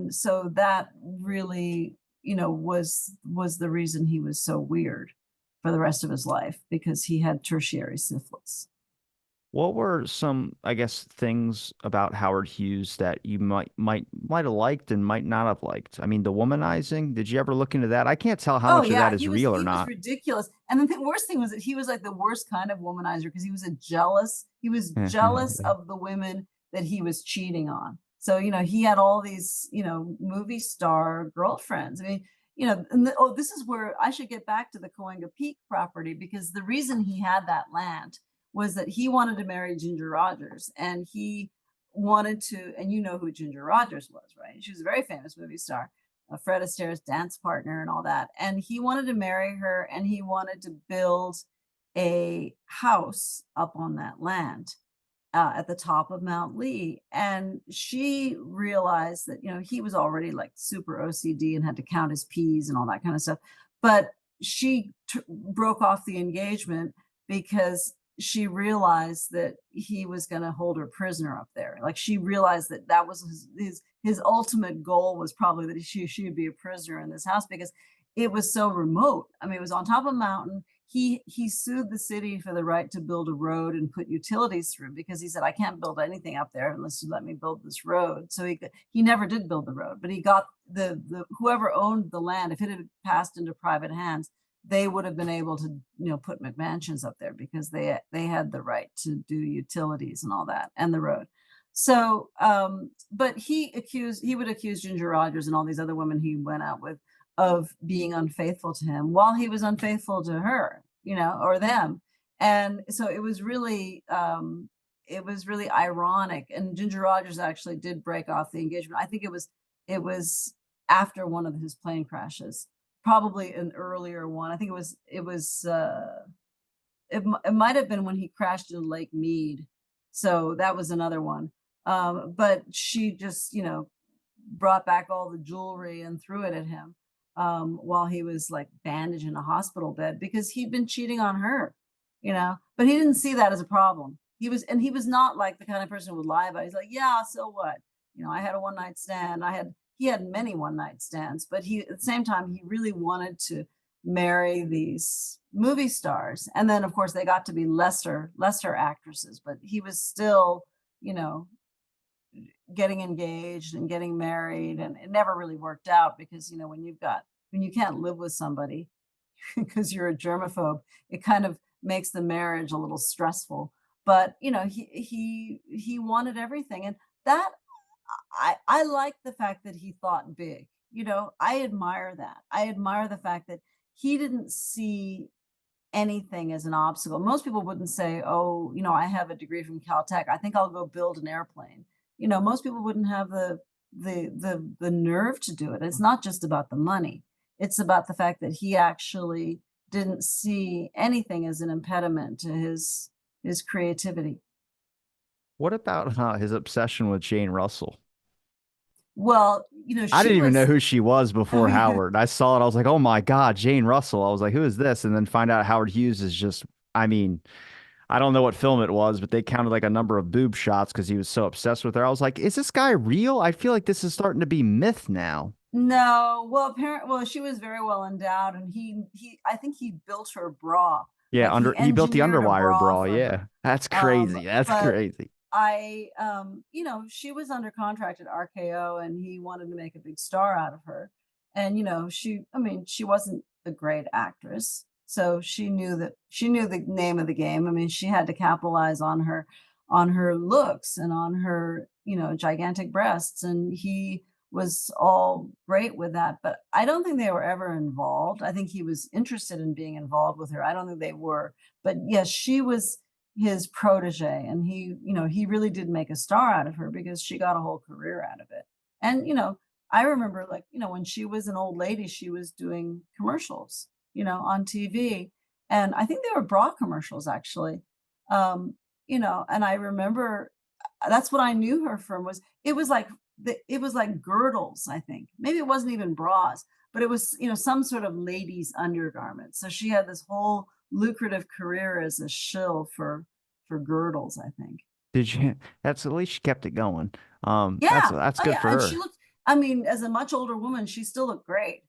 so that really, was the reason he was so weird for the rest of his life, because he had tertiary syphilis. What were some, I guess, things about Howard Hughes that you might have liked and might not have liked? I mean, the womanizing, did you ever look into that? I can't tell how Oh much of that yeah, is real or he was not. ridiculous. And the worst thing was that he was like the worst kind of womanizer, because he was jealous of the women that he was cheating on. So, he had all these, movie star girlfriends. I mean, this is where I should get back to the Coenga Peak property, because the reason he had that land was that he wanted to marry Ginger Rogers, and he wanted to, and you know who Ginger Rogers was, right? She was a very famous movie star, Fred Astaire's dance partner and all that. And he wanted to marry her, and he wanted to build a house up on that land at the top of Mount Lee. And she realized that, he was already like super OCD and had to count his P's and all that kind of stuff. But she broke off the engagement because she realized that he was going to hold her prisoner up there. Like, she realized that was his ultimate goal, was probably that she would be a prisoner in this house, because it was so remote. I mean, it was on top of a mountain. he sued the city for the right to build a road and put utilities through, because he said, I can't build anything up there unless you let me build this road. So he never did build the road, but he got the whoever owned the land, if it had passed into private hands, they would have been able to, put McMansions up there, because they had the right to do utilities and all that, and the road. So, but he would accuse Ginger Rogers and all these other women he went out with of being unfaithful to him, while he was unfaithful to her, or them. And so it was really ironic. And Ginger Rogers actually did break off the engagement. I think it was after one of his plane crashes, probably an earlier one. I think it might have been when he crashed into Lake Mead. So that was another one. But she just, brought back all the jewelry and threw it at him, while he was like bandaged in a hospital bed, because he'd been cheating on her, but he didn't see that as a problem. He was not like the kind of person who would lie about it. He's like, yeah, so what? I had a one night stand. He had many one night stands, but at the same time, he really wanted to marry these movie stars. And then of course they got to be lesser actresses, but he was still, getting engaged and getting married, and it never really worked out, because when you can't live with somebody because you're a germaphobe, it kind of makes the marriage a little stressful. But he wanted everything, and that I like the fact that he thought big. I admire that. I admire the fact that he didn't see anything as an obstacle. Most people wouldn't say, oh, I have a degree from Caltech, I think I'll go build an airplane. Most people wouldn't have the nerve to do it. It's not just about the money. It's about the fact that he actually didn't see anything as an impediment to his creativity. What about his obsession with Jane Russell? Well, I she didn't even know was. who she was before Howard. I saw it. I was like, oh my God, Jane Russell. I was like, who is this? And then find out Howard Hughes is just, I mean, I don't know what film it was, but they counted like a number of boob shots because he was so obsessed with her. I was like, is this guy real? I feel like this is starting to be myth now. No, well, she was very well endowed, and I think he built her bra, Yeah, like he he built the engineered a underwire bra bra. for Yeah, her. that's crazy. That's But crazy. she was under contract at RKO, and he wanted to make a big star out of her. And, she wasn't a great actress. So she knew the name of the game. I mean, she had to capitalize on her looks and on her, gigantic breasts. And he was all great with that. But I don't think they were ever involved. I think he was interested in being involved with her. I don't think they were. But yes, she was his protege, and he really did make a star out of her, because she got a whole career out of it. And I remember, like, when she was an old lady, she was doing commercials, on TV, and I think they were bra commercials, actually. And I remember that's what I knew her from. It was like girdles, I think. Maybe it wasn't even bras, but it was, some sort of ladies undergarment. So she had this whole lucrative career as a shill for girdles, I think. Did you? That's at least she kept it going. Yeah. That's Oh good yeah. for And she her. looked, I mean, as a much older woman, she still looked great.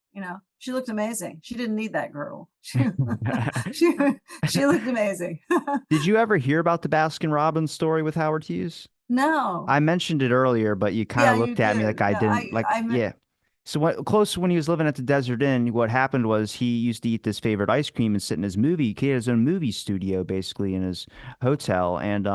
She looked amazing. She didn't need that girdle. She, she looked amazing. Did you ever hear about the Baskin Robbins story with Howard Hughes? No. I mentioned it earlier, but you kind Yeah, of you looked at me did. like I Yeah, didn't like, I meant, yeah. So close when he was living at the Desert Inn, what happened was he used to eat this favorite ice cream and sit in his movie. He had his own movie studio basically in his hotel, and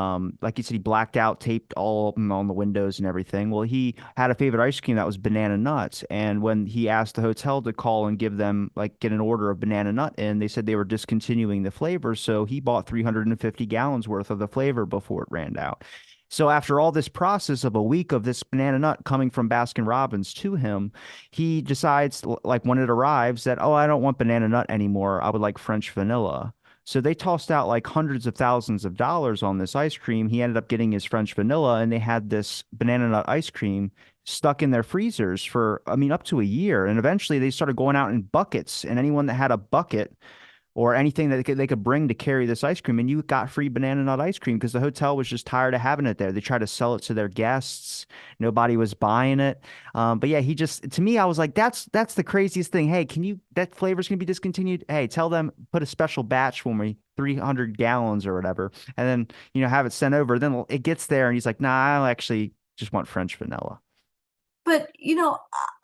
like you said, he blacked out, taped all of them on the windows and everything. Well, he had a favorite ice cream that was banana nuts, and when he asked the hotel to call and give them like get an order of banana nut in, they said they were discontinuing the flavor, so he bought 350 gallons worth of the flavor before it ran out. So after all this process of a week of this banana nut coming from Baskin Robbins to him, he decides, like when it arrives, that, oh, I don't want banana nut anymore. I would like French vanilla. So they tossed out like hundreds of thousands of dollars on this ice cream. He ended up getting his French vanilla, and they had this banana nut ice cream stuck in their freezers for, I mean, up to a year. And eventually they started going out in buckets, and anyone that had a bucket or anything that they could bring to carry this ice cream. And you got free banana nut ice cream because the hotel was just tired of having it there. They tried to sell it to their guests. Nobody was buying it. But yeah, he just, to me, I was like, that's the craziest thing. Hey, that flavor's gonna be discontinued. Hey, tell them, put a special batch for me, 300 gallons or whatever, and then, have it sent over. Then it gets there and he's like, nah, I actually just want French vanilla But,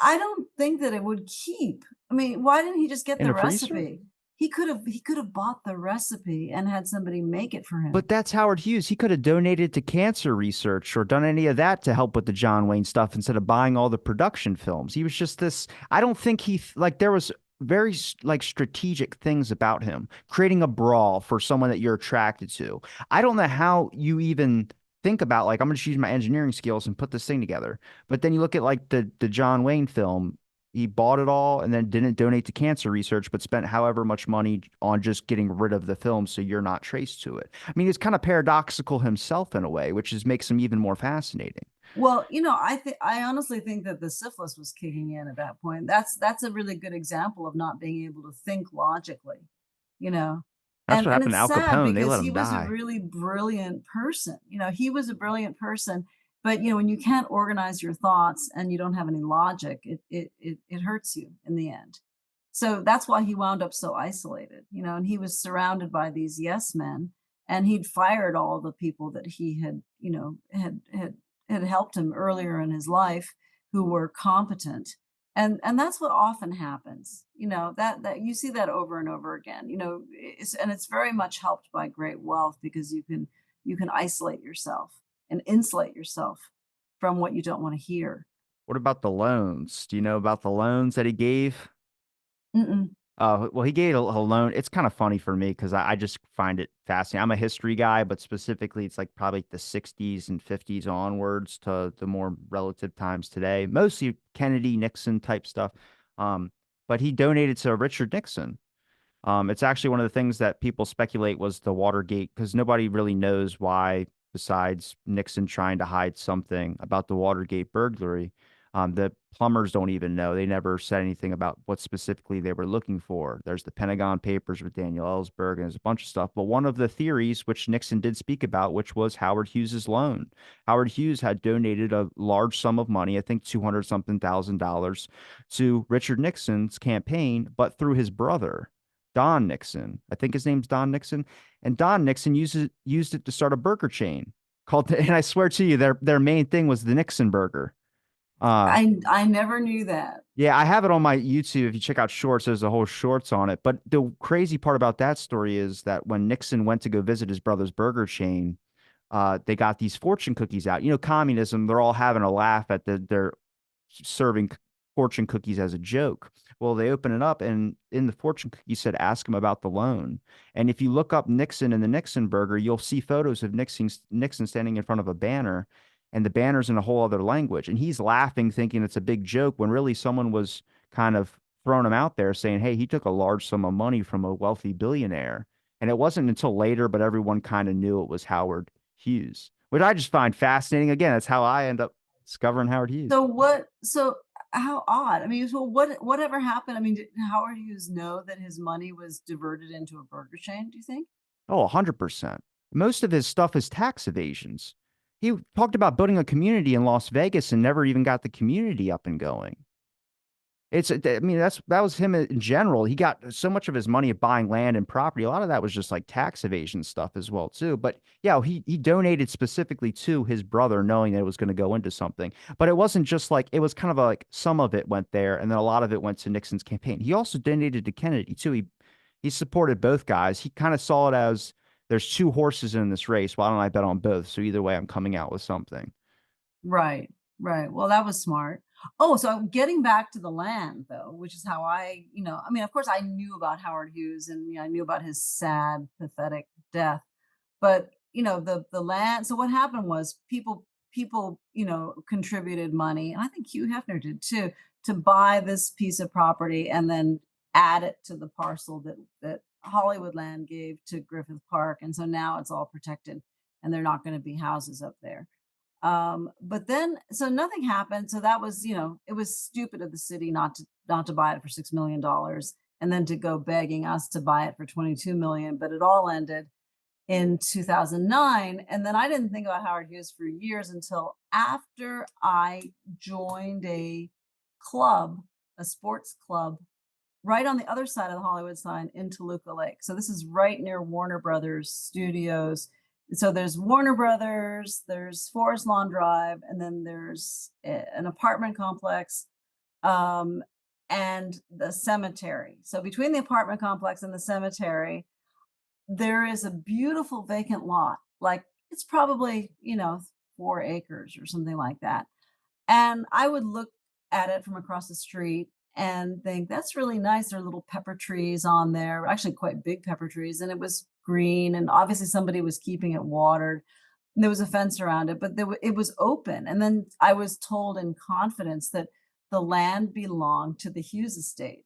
I don't think that it would keep. I mean, why didn't he just get in the a freezer. recipe? He could have bought the recipe and had somebody make it for him. But that's Howard Hughes. He could have donated to cancer research or done any of that to help with the John Wayne stuff instead of buying all the production films. He was just this. I don't think like there was very like strategic things about him, creating a brawl for someone that you're attracted to. I don't know how you even think about like I'm going to use my engineering skills and put this thing together. But then you look at like the John Wayne film. He bought it all and then didn't donate to cancer research, but spent however much money on just getting rid of the film so you're not traced to it. I mean, it's kind of paradoxical himself in a way, which makes him even more fascinating. Well, I honestly think that the syphilis was kicking in at that point. That's a really good example of not being able to think logically, you know. That's what And happened to it's Al sad Capone. They because let he him was a die. really brilliant person. He was a brilliant person, but when you can't organize your thoughts and you don't have any logic, it hurts you in the end. So that's why he wound up so isolated, and he was surrounded by these yes men, and he'd fired all the people that he had, had helped him earlier in his life who were competent. And that's what often happens, that you see that over and over again, and it's very much helped by great wealth because you can isolate yourself and insulate yourself from what you don't want to hear. What about the loans? Do you know about the loans that he gave? Mm-mm. Well, he gave a loan. It's kind of funny for me because I just find it fascinating. I'm a history guy, but specifically, it's like probably the 60s and 50s onwards to the more relative times today, mostly Kennedy, Nixon type stuff. Um, but he donated to Richard Nixon. It's actually one of the things that people speculate was the Watergate, because nobody really knows why, besides Nixon trying to hide something about the Watergate burglary. The plumbers don't even know. They never said anything about what specifically they were looking for. There's the Pentagon Papers with Daniel Ellsberg, and there's a bunch of stuff. But one of the theories, which Nixon did speak about, which was Howard Hughes's loan. Howard Hughes had donated a large sum of money, I think 200 something thousand dollars, to Richard Nixon's campaign, but through his brother. Don Nixon. I think his name's Don Nixon. And Don Nixon used it to start a burger chain called, and I swear to you, their main thing was the Nixon burger. Uh I never knew that. yeah, I have it on my YouTube. If you check out shorts, there's a whole shorts on it. But the crazy part about that story is that when Nixon went to go visit his brother's burger chain, they got these fortune cookies out. Communism, they're all having a laugh at their serving fortune cookies as a joke. Well, they open it up, and in the fortune cookie said, "Ask him about the loan." And if you look up Nixon and the Nixon burger, you'll see photos of Nixon standing in front of a banner, and the banner's in a whole other language, and he's laughing, thinking it's a big joke, when really someone was kind of throwing him out there, saying, "Hey, he took a large sum of money from a wealthy billionaire." And it wasn't until later, but everyone kind of knew it was Howard Hughes, which I just find fascinating. Again, that's how I end up discovering Howard Hughes. So how odd. I mean, so whatever happened? I mean, did Howard Hughes know that his money was diverted into a burger chain, do you think? Oh, 100%. Most of his stuff is tax evasions. He talked about building a community in Las Vegas and never even got the community up and going. I mean, that was him in general. He got so much of his money of buying land and property. A lot of that was just like tax evasion stuff as well, too. But yeah, he donated specifically to his brother, knowing that it was going to go into something. But it wasn't just like, it was kind of like some of it went there, and then a lot of it went to Nixon's campaign. He also donated to Kennedy, too. He supported both guys. He kind of saw it as, there's two horses in this race. Why don't I bet on both? So either way, I'm coming out with something. Right, right. Well, that was smart. Oh, so getting back to the land though, which is how I mean, of course I knew about Howard Hughes and I knew about his sad, pathetic death. But, the land, so what happened was people, contributed money, and I think Hugh Hefner did too, to buy this piece of property and then add it to the parcel that Hollywood Land gave to Griffith Park. And so now it's all protected and they're not going to be houses up there. But then so nothing happened. So that was, it was stupid of the city not to buy it for $6 million. and then to go begging us to buy it for 22 million. But it all ended in 2009. And then I didn't think about Howard Hughes for years until after I joined a club, a sports club, right on the other side of the Hollywood sign in Toluca Lake. So this is right near Warner Brothers Studios. So there's Warner Brothers, there's Forest Lawn Drive, and then there's an apartment complex, um, and the cemetery. So between the apartment complex and the cemetery, there is a beautiful vacant lot. Like it's probably, 4 acres or something like that. And I would look at it from across the street and think, that's really nice. There are little pepper trees on there, actually quite big pepper trees, and it was green. And obviously somebody was keeping it watered. And there was a fence around it, but it was open. And then I was told in confidence that the land belonged to the Hughes estate.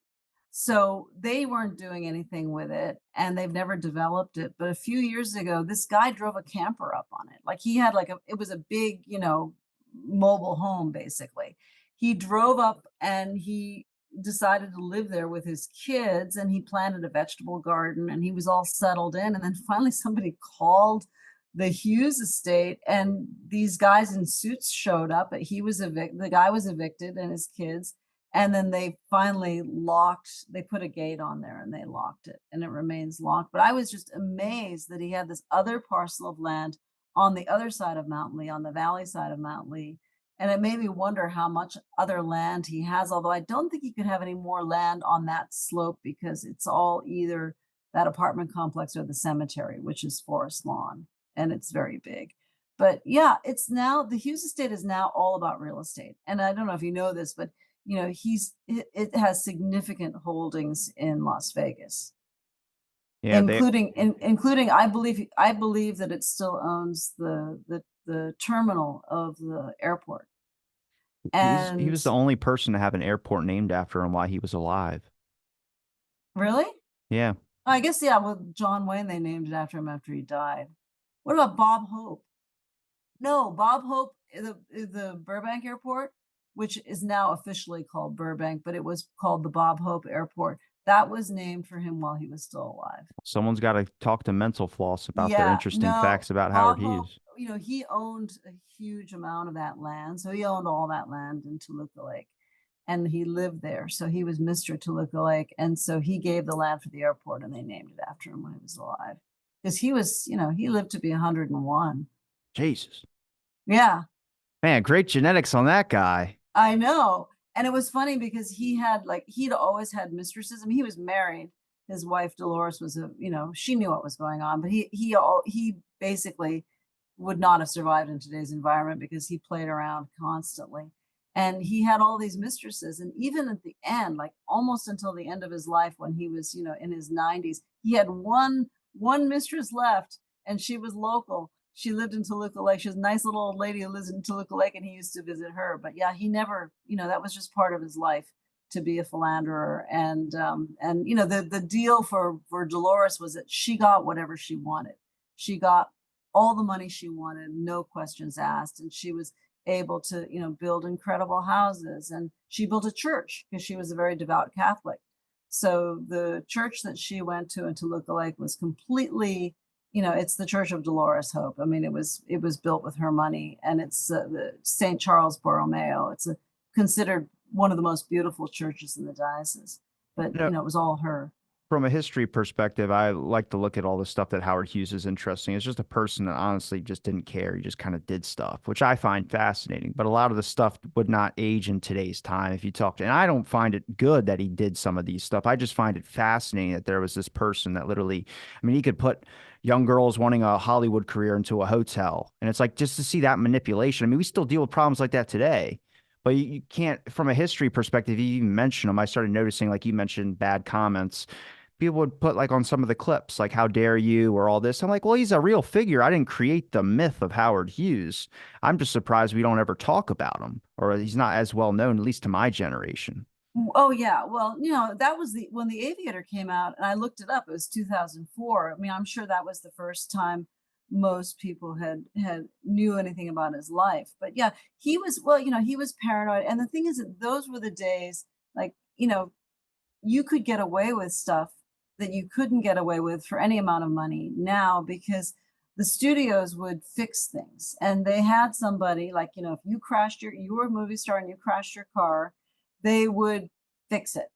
So they weren't doing anything with it and they've never developed it. But a few years ago, this guy drove a camper up on it. Like he had it was a big, mobile home basically. He drove up and he decided to live there with his kids and he planted a vegetable garden and he was all settled in. And then finally somebody called the Hughes estate and these guys in suits showed up, but the guy was evicted and his kids. And then they finally they put a gate on there and they locked it and it remains locked. But I was just amazed that he had this other parcel of land on the other side of Mount Lee, on the valley side of Mount Lee. And it made me wonder how much other land he has, although I don't think he could have any more land on that slope because it's all either that apartment complex or the cemetery, which is Forest Lawn, and it's very big. But yeah, it's now the Hughes estate is now all about real estate. And I don't know if you know this, but it has significant holdings in Las Vegas, Yeah, including I believe that it still owns the terminal of the airport. he was And the only person to have an airport named after him while he was alive. really? Yeah. I guess, yeah, with John Wayne, they named it after him after he died. What about Bob Hope? No, Bob Hope, the Burbank Airport, which is now officially called Burbank, but it was called the Bob Hope Airport. That was named for him while he was still alive. Someone's got to talk to Mental Floss about their Yeah, interesting no, facts about Howard Bob Hope, Hughes. he owned a huge amount of that land. So he owned all that land in Toluca Lake and he lived there. So he was Mr. Toluca Lake. And so he gave the land for the airport and they named it after him when he was alive. Because he lived to be 101. Jesus. Yeah, Man, great genetics on that guy. I know. And it was funny because he'd always had mistresses. I mean, he was married. His wife Dolores was she knew what was going on, but he basically would not have survived in today's environment because he played around constantly. And he had all these mistresses. And even at the end, like almost until the end of his life, when he was, in his 90s, he had one mistress left, and she was local. She lived in Toluca Lake. She was a nice little old lady who lives in Toluca Lake, and he used to visit her. But yeah, he never, that was just part of his life to be a philanderer. And the deal for Dolores was that she got whatever she wanted. She got all the money she wanted, no questions asked, and she was able to build incredible houses. And she built a church because she was a very devout Catholic. So the church that she went to in Toluca Lake was completely, it's the Church of Dolores Hope. I mean, it was built with her money, and it's the St. Charles Borromeo. It's considered one of the most beautiful churches in the diocese, but You know, it was all her. from a history perspective, I like to look at all the stuff that Howard Hughes is interesting. It's just a person that honestly just didn't care. He just kind of did stuff, which I find fascinating. But a lot of the stuff would not age in today's time if you talk to, and I don't find it good that he did some of these stuff. I just find it fascinating that there was this person that literally, I mean, he could put young girls wanting a Hollywood career into a hotel. And it's like just to see that manipulation. I mean, we still deal with problems like that today. But you can't, from a history perspective, you even mention them. I started noticing, like you mentioned, bad comments people would put like on some of the clips, like "How dare you" or all this. I'm like, well, he's a real figure. I didn't create the myth of Howard Hughes. I'm just surprised we don't ever talk about him, or he's not as well known, at least to my generation. Oh yeah, well, that was when the Aviator came out, and I looked it up. It was 2004. I mean, I'm sure that was the first time most people had knew anything about his life. But yeah, he was, well, he was paranoid. And the thing is that those were the days, like, you could get away with stuff that you couldn't get away with for any amount of money now, because the studios would fix things, and they had somebody like, if you crashed you were a movie star and you crashed your car, they would fix it.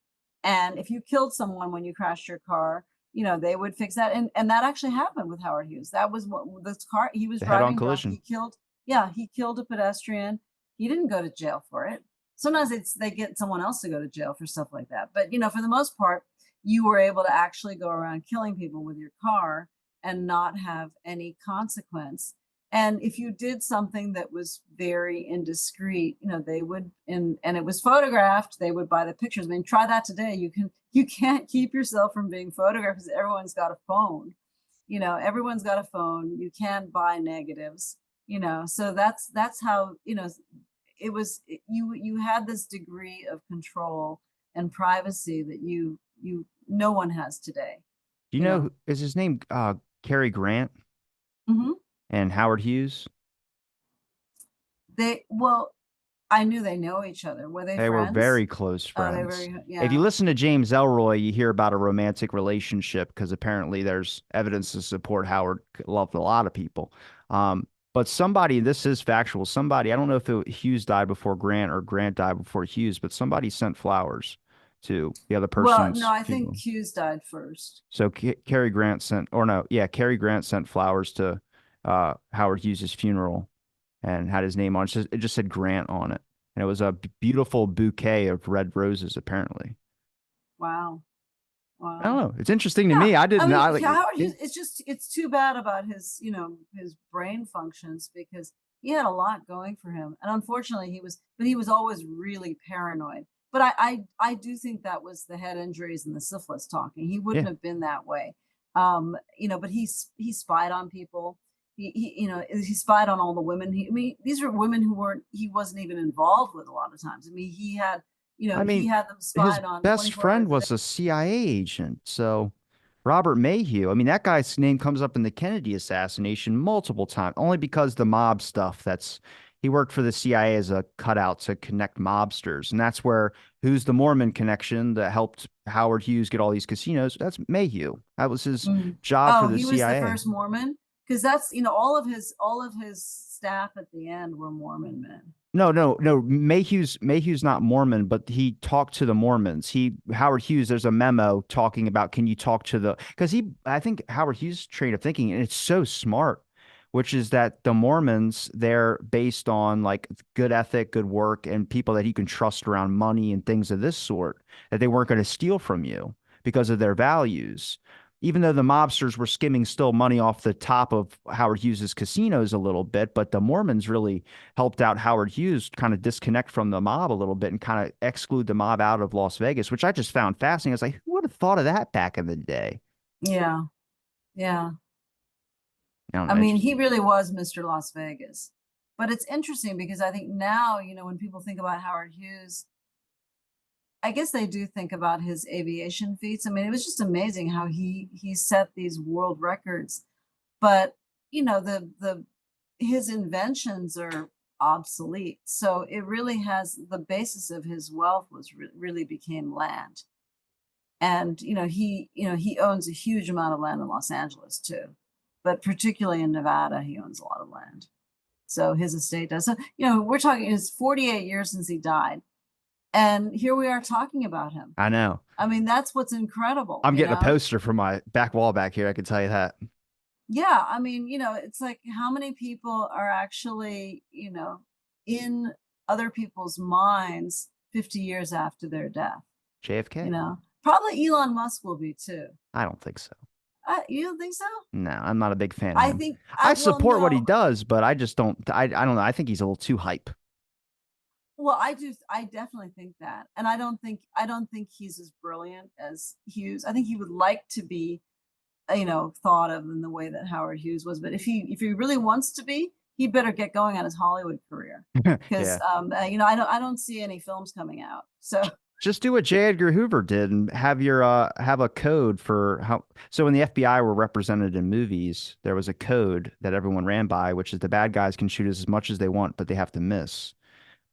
And if you killed someone when you crashed your car, they would fix that. And that actually happened with Howard Hughes. That was what this car, he was The head-on driving drunk. collision. Yeah, he killed a pedestrian. He didn't go to jail for it. Sometimes they get someone else to go to jail for stuff like that. But for the most part, you were able to actually go around killing people with your car and not have any consequence. And if you did something that was very indiscreet, they would, and it was photographed, they would buy the pictures. I mean, try that today. You can't keep yourself from being photographed because everyone's got a phone. Everyone's got a phone. You can't buy negatives. So that's how, it was, you had this degree of control and privacy that no one has today. Do you you know, know is his name Cary Grant hmm and Howard Hughes? well, I knew they know each other. Were they They were friends? very close Oh, they friends. were, If you yeah. listen to James Elroy, you hear about a romantic relationship because apparently there's evidence to support Howard loved a lot of people. But somebody, this is factual, somebody, I don't know if Hughes died before Grant or Grant died before Hughes, but somebody sent flowers to the other Well, no, person's I think funeral. Hughes died first. So Cary Grant sent, or no, yeah, Cary Grant sent flowers to Howard Hughes's funeral and had his name on it. It just said Grant on it. And it was a beautiful bouquet of red roses, apparently. Wow. I don't Wow. know. It's interesting to Yeah. me. I I didn't know. mean, Like, Howard yeah. Hughes, it's too bad about his brain functions, because he had a lot going for him. And unfortunately but he was always really paranoid. But I do think that was the head injuries and the syphilis talking. He wouldn't Yeah. have been that way. But he spied on people. He spied on all the women. I mean, these were women he wasn't even involved with a lot of times. I mean, I he mean, had them his spied on best 24 friend hours a day. was a CIA agent. So Robert Mayhew. I mean, that guy's name comes up in the Kennedy assassination multiple times, only because the mob stuff he worked for the CIA as a cutout to connect mobsters. And that's where Who's the Mormon connection that helped Howard Hughes get all these casinos. That's Mayhew. That was his Mm. job for Oh, the he was the CIA. first Mormon, because that's all of his staff at the end were Mormon men. No, no, no. Mayhew's not Mormon, but he talked to the Mormons. Howard Hughes, there's a memo talking about can you talk to the because I think Howard Hughes' train of thinking, and it's so smart, which is that the Mormons, they're based on like good ethic, good work, and people that you can trust around money and things of this sort, that they weren't going to steal from you because of their values. Even though the mobsters were skimming still money off the top of Howard Hughes's casinos a little bit, but the Mormons really helped out Howard Hughes kind of disconnect from the mob a little bit and kind of exclude the mob out of Las Vegas, which I just found fascinating. I was like, who would have thought of that back in the day? Yeah, yeah. I don't I know. mean, he really was Mr. Las Vegas. But it's interesting because I think now, when people think about Howard Hughes, I guess they do think about his aviation feats. I mean, it was just amazing how he set these world records. But the his inventions are obsolete. So it really has the basis of his wealth really became land. And he owns a huge amount of land in Los Angeles too, but particularly in Nevada, he owns a lot of land. So his estate does. So we're talking, it's 48 years since he died, and here we are talking about him. I know. I mean, that's what's incredible, I'm getting a poster for my back wall back here. I can tell you that. Yeah, I mean, it's like how many people are actually, in other people's minds 50 years after their death, you JFK? know? Probably Elon Musk will be too. I don't think so. You don't think so? No, I'm not a big fan of I him. think I well, support what he no. does, but I just don't. I don't know. I think he's a little too hype. Well, I definitely think that. And I don't think he's as brilliant as Hughes. I think he would like to be, thought of in the way that Howard Hughes was. But if he really wants to be, he better get going on his Hollywood career, because Yeah. I don't see any films coming out. So Just do what J. Edgar Hoover did and have a code for how so when the FBI were represented in movies, there was a code that everyone ran by, which is the bad guys can shoot as much as they want, but they have to miss.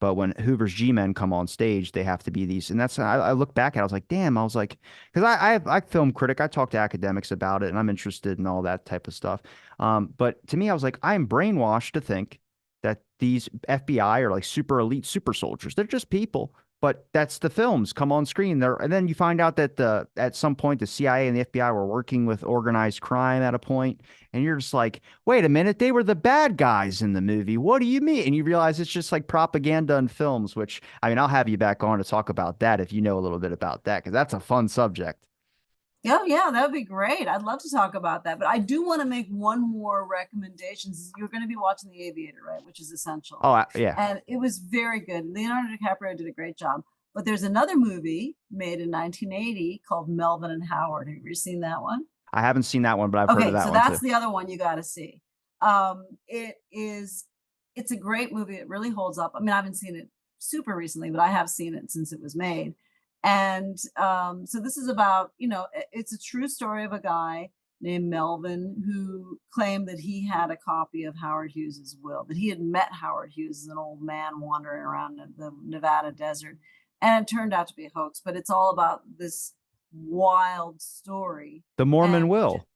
But when Hoover's G-men come on stage, they have to be these. And that's, I look back at it, I was like, damn, I was like, because I film critic, I talk to academics about it, and I'm interested in all that type of stuff. But to me, I was like, I am brainwashed to think that these FBI are like super elite super soldiers. They're just people. But that's the films come on screen there, and then you find out that at some point the CIA and the FBI were working with organized crime at a point, and you're just like, wait a minute, they were the bad guys in the movie. What do you mean? And you realize it's just like propaganda in films, which I mean, I'll have you back on to talk about that if you know a little bit about that, because that's a fun subject. Oh yeah, that would be great. I'd love to talk about that. But I do want to make one more recommendation. You're going to be watching The Aviator, right? Which is essential. Oh, yeah. And it was very good. Leonardo DiCaprio did a great job. But there's another movie made in 1980 called Melvin and Howard. Have you ever seen that one? I haven't seen that one, but I've heard of Okay, that so one that's too. the other one you got to see. It is, it's a great movie. It really holds up. I mean, I haven't seen it super recently, but I have seen it since it was made. And so this is about, it's a true story of a guy named Melvin who claimed that he had a copy of Howard Hughes's will, that he had met Howard Hughes as an old man wandering around the Nevada desert. And it turned out to be a hoax, but it's all about this wild story. The Mormon And Will.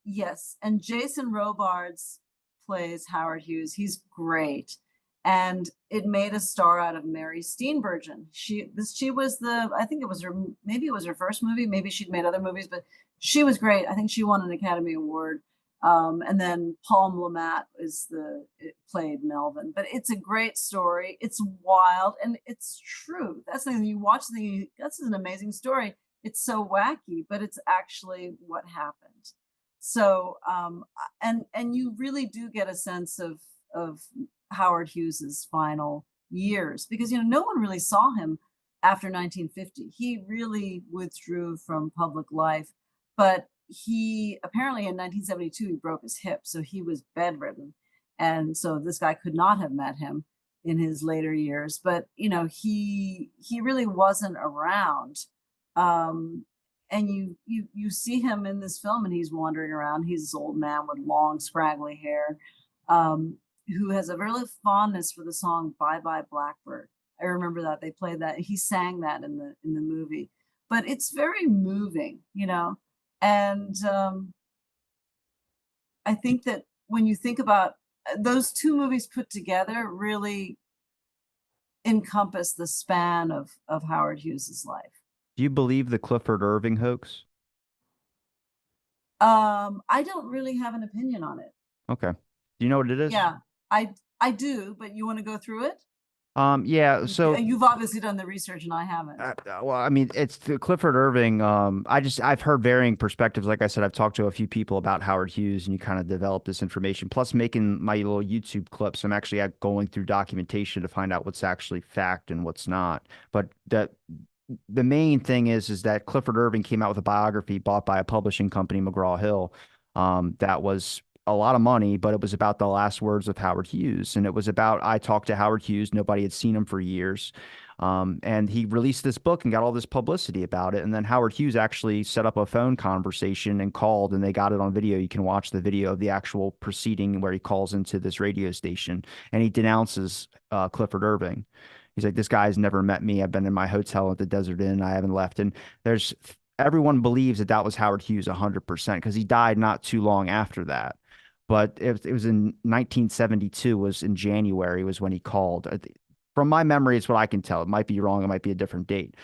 yes, and Jason Robards plays Howard Hughes. He's great. And it made a star out of Mary Steenburgen. She was the, I think it was her, maybe it was her first movie, maybe she'd made other movies, but she was great. I think she won an Academy Award. And then Paul Blamat it played Melvin. But it's a great story. It's wild and it's true. That's the thing. You watch that's an amazing story. It's so wacky, but it's actually what happened. So and you really do get a sense of Howard Hughes's final years because no one really saw him after 1950. He really withdrew from public life, but he apparently in 1972 he broke his hip, so he was bedridden, and so this guy could not have met him in his later years. But he really wasn't around. Um, and you see him in this film and he's wandering around. He's this old man with long scraggly hair, who has a really fondness for the song Bye Bye Blackbird. I remember that they played that. He sang that in the movie, but it's very moving, and I think that when you think about those two movies put together really encompass the span of Howard Hughes's life. Do you believe the Clifford Irving hoax? I don't really have an opinion on it. Okay. Do you know what it is? Yeah, I do, but you want to go through it? Yeah. So You've obviously done the research and I haven't. well, I mean, it's the Clifford Irving. I've heard varying perspectives. Like I said, I've talked to a few people about Howard Hughes, and you kind of develop this information. Plus, making my little YouTube clips, I'm actually going through documentation to find out what's actually fact and what's not. But the main thing is that Clifford Irving came out with a biography bought by a publishing company, McGraw-Hill, that was a lot of money, but it was about the last words of Howard Hughes. And it was about, I talked to Howard Hughes. Nobody had seen him for years. And he released this book and got all this publicity about it. And then Howard Hughes actually set up a phone conversation and called, and they got it on video. You can watch the video of the actual proceeding where he calls into this radio station and he denounces Clifford Irving. He's like, this guy's never met me. I've been in my hotel at the Desert Inn. I haven't left. And everyone believes that was Howard Hughes 100% because he died not too long after that. But it was in 1972, was in January, was when he called. From my memory, it's what I can tell. It might be wrong. It might be a different date.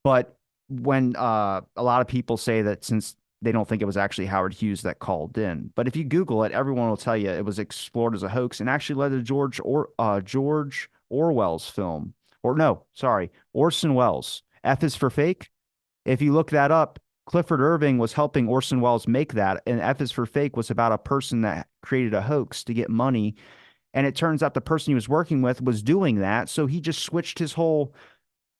But when a lot of people say that since they don't think it was actually Howard Hughes that called in. But if you Google it, everyone will tell you it was explored as a hoax and actually led to George Orwell's film. Or no, sorry, Orson Welles. F is for fake. If you look that up, Clifford Irving was helping Orson Welles make that, and F is for fake was about a person that created a hoax to get money. And it turns out the person he was working with was doing that. So he just switched his whole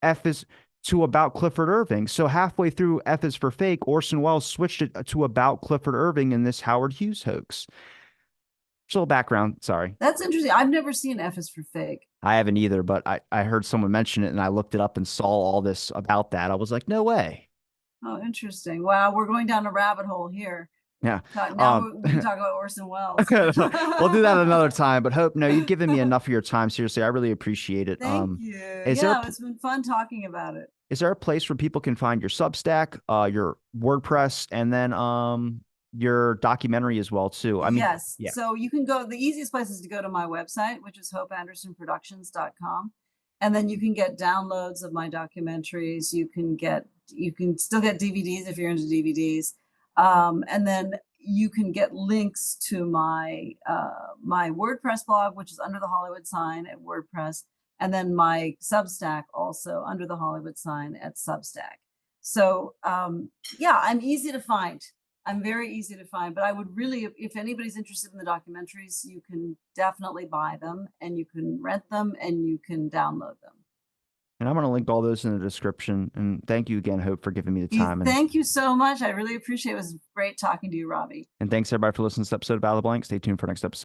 F is to about Clifford Irving. So halfway through F is for fake, Orson Welles switched it to about Clifford Irving in this Howard Hughes hoax. Just a little background. Sorry. That's interesting. I've never seen F is for fake. I haven't either, but I heard someone mention it and I looked it up and saw all this about that. I was like, no way. Oh, interesting. Wow, we're going down a rabbit hole here. Yeah. Now we can talk about Orson Welles. We'll do that another time. But Hope, no, you've given me enough of your time. Seriously, I really appreciate it. Thank you. Is there a Yeah, it's been fun talking about it. is there a place where people can find your Substack, your WordPress, and then your documentary as well too? I mean, Yes. yeah. So you can go, the easiest place is to go to my website, which is hopeandersonproductions.com. And then you can get downloads of my documentaries. You can still get DVDs if you're into DVDs. And then you can get links to my WordPress blog, which is Under the Hollywood Sign at WordPress, and then my Substack also Under the Hollywood Sign at Substack. So yeah, I'm easy to find. I'm very easy to find, but I would really, if anybody's interested in the documentaries, you can definitely buy them and you can rent them and you can download them. And I'm going to link all those in the description. And thank you again, Hope, for giving me the time. Thank you so much. I really appreciate it. It was great talking to you, Robbie. And thanks everybody for listening to this episode of Out of the Blank. Stay tuned for next episode.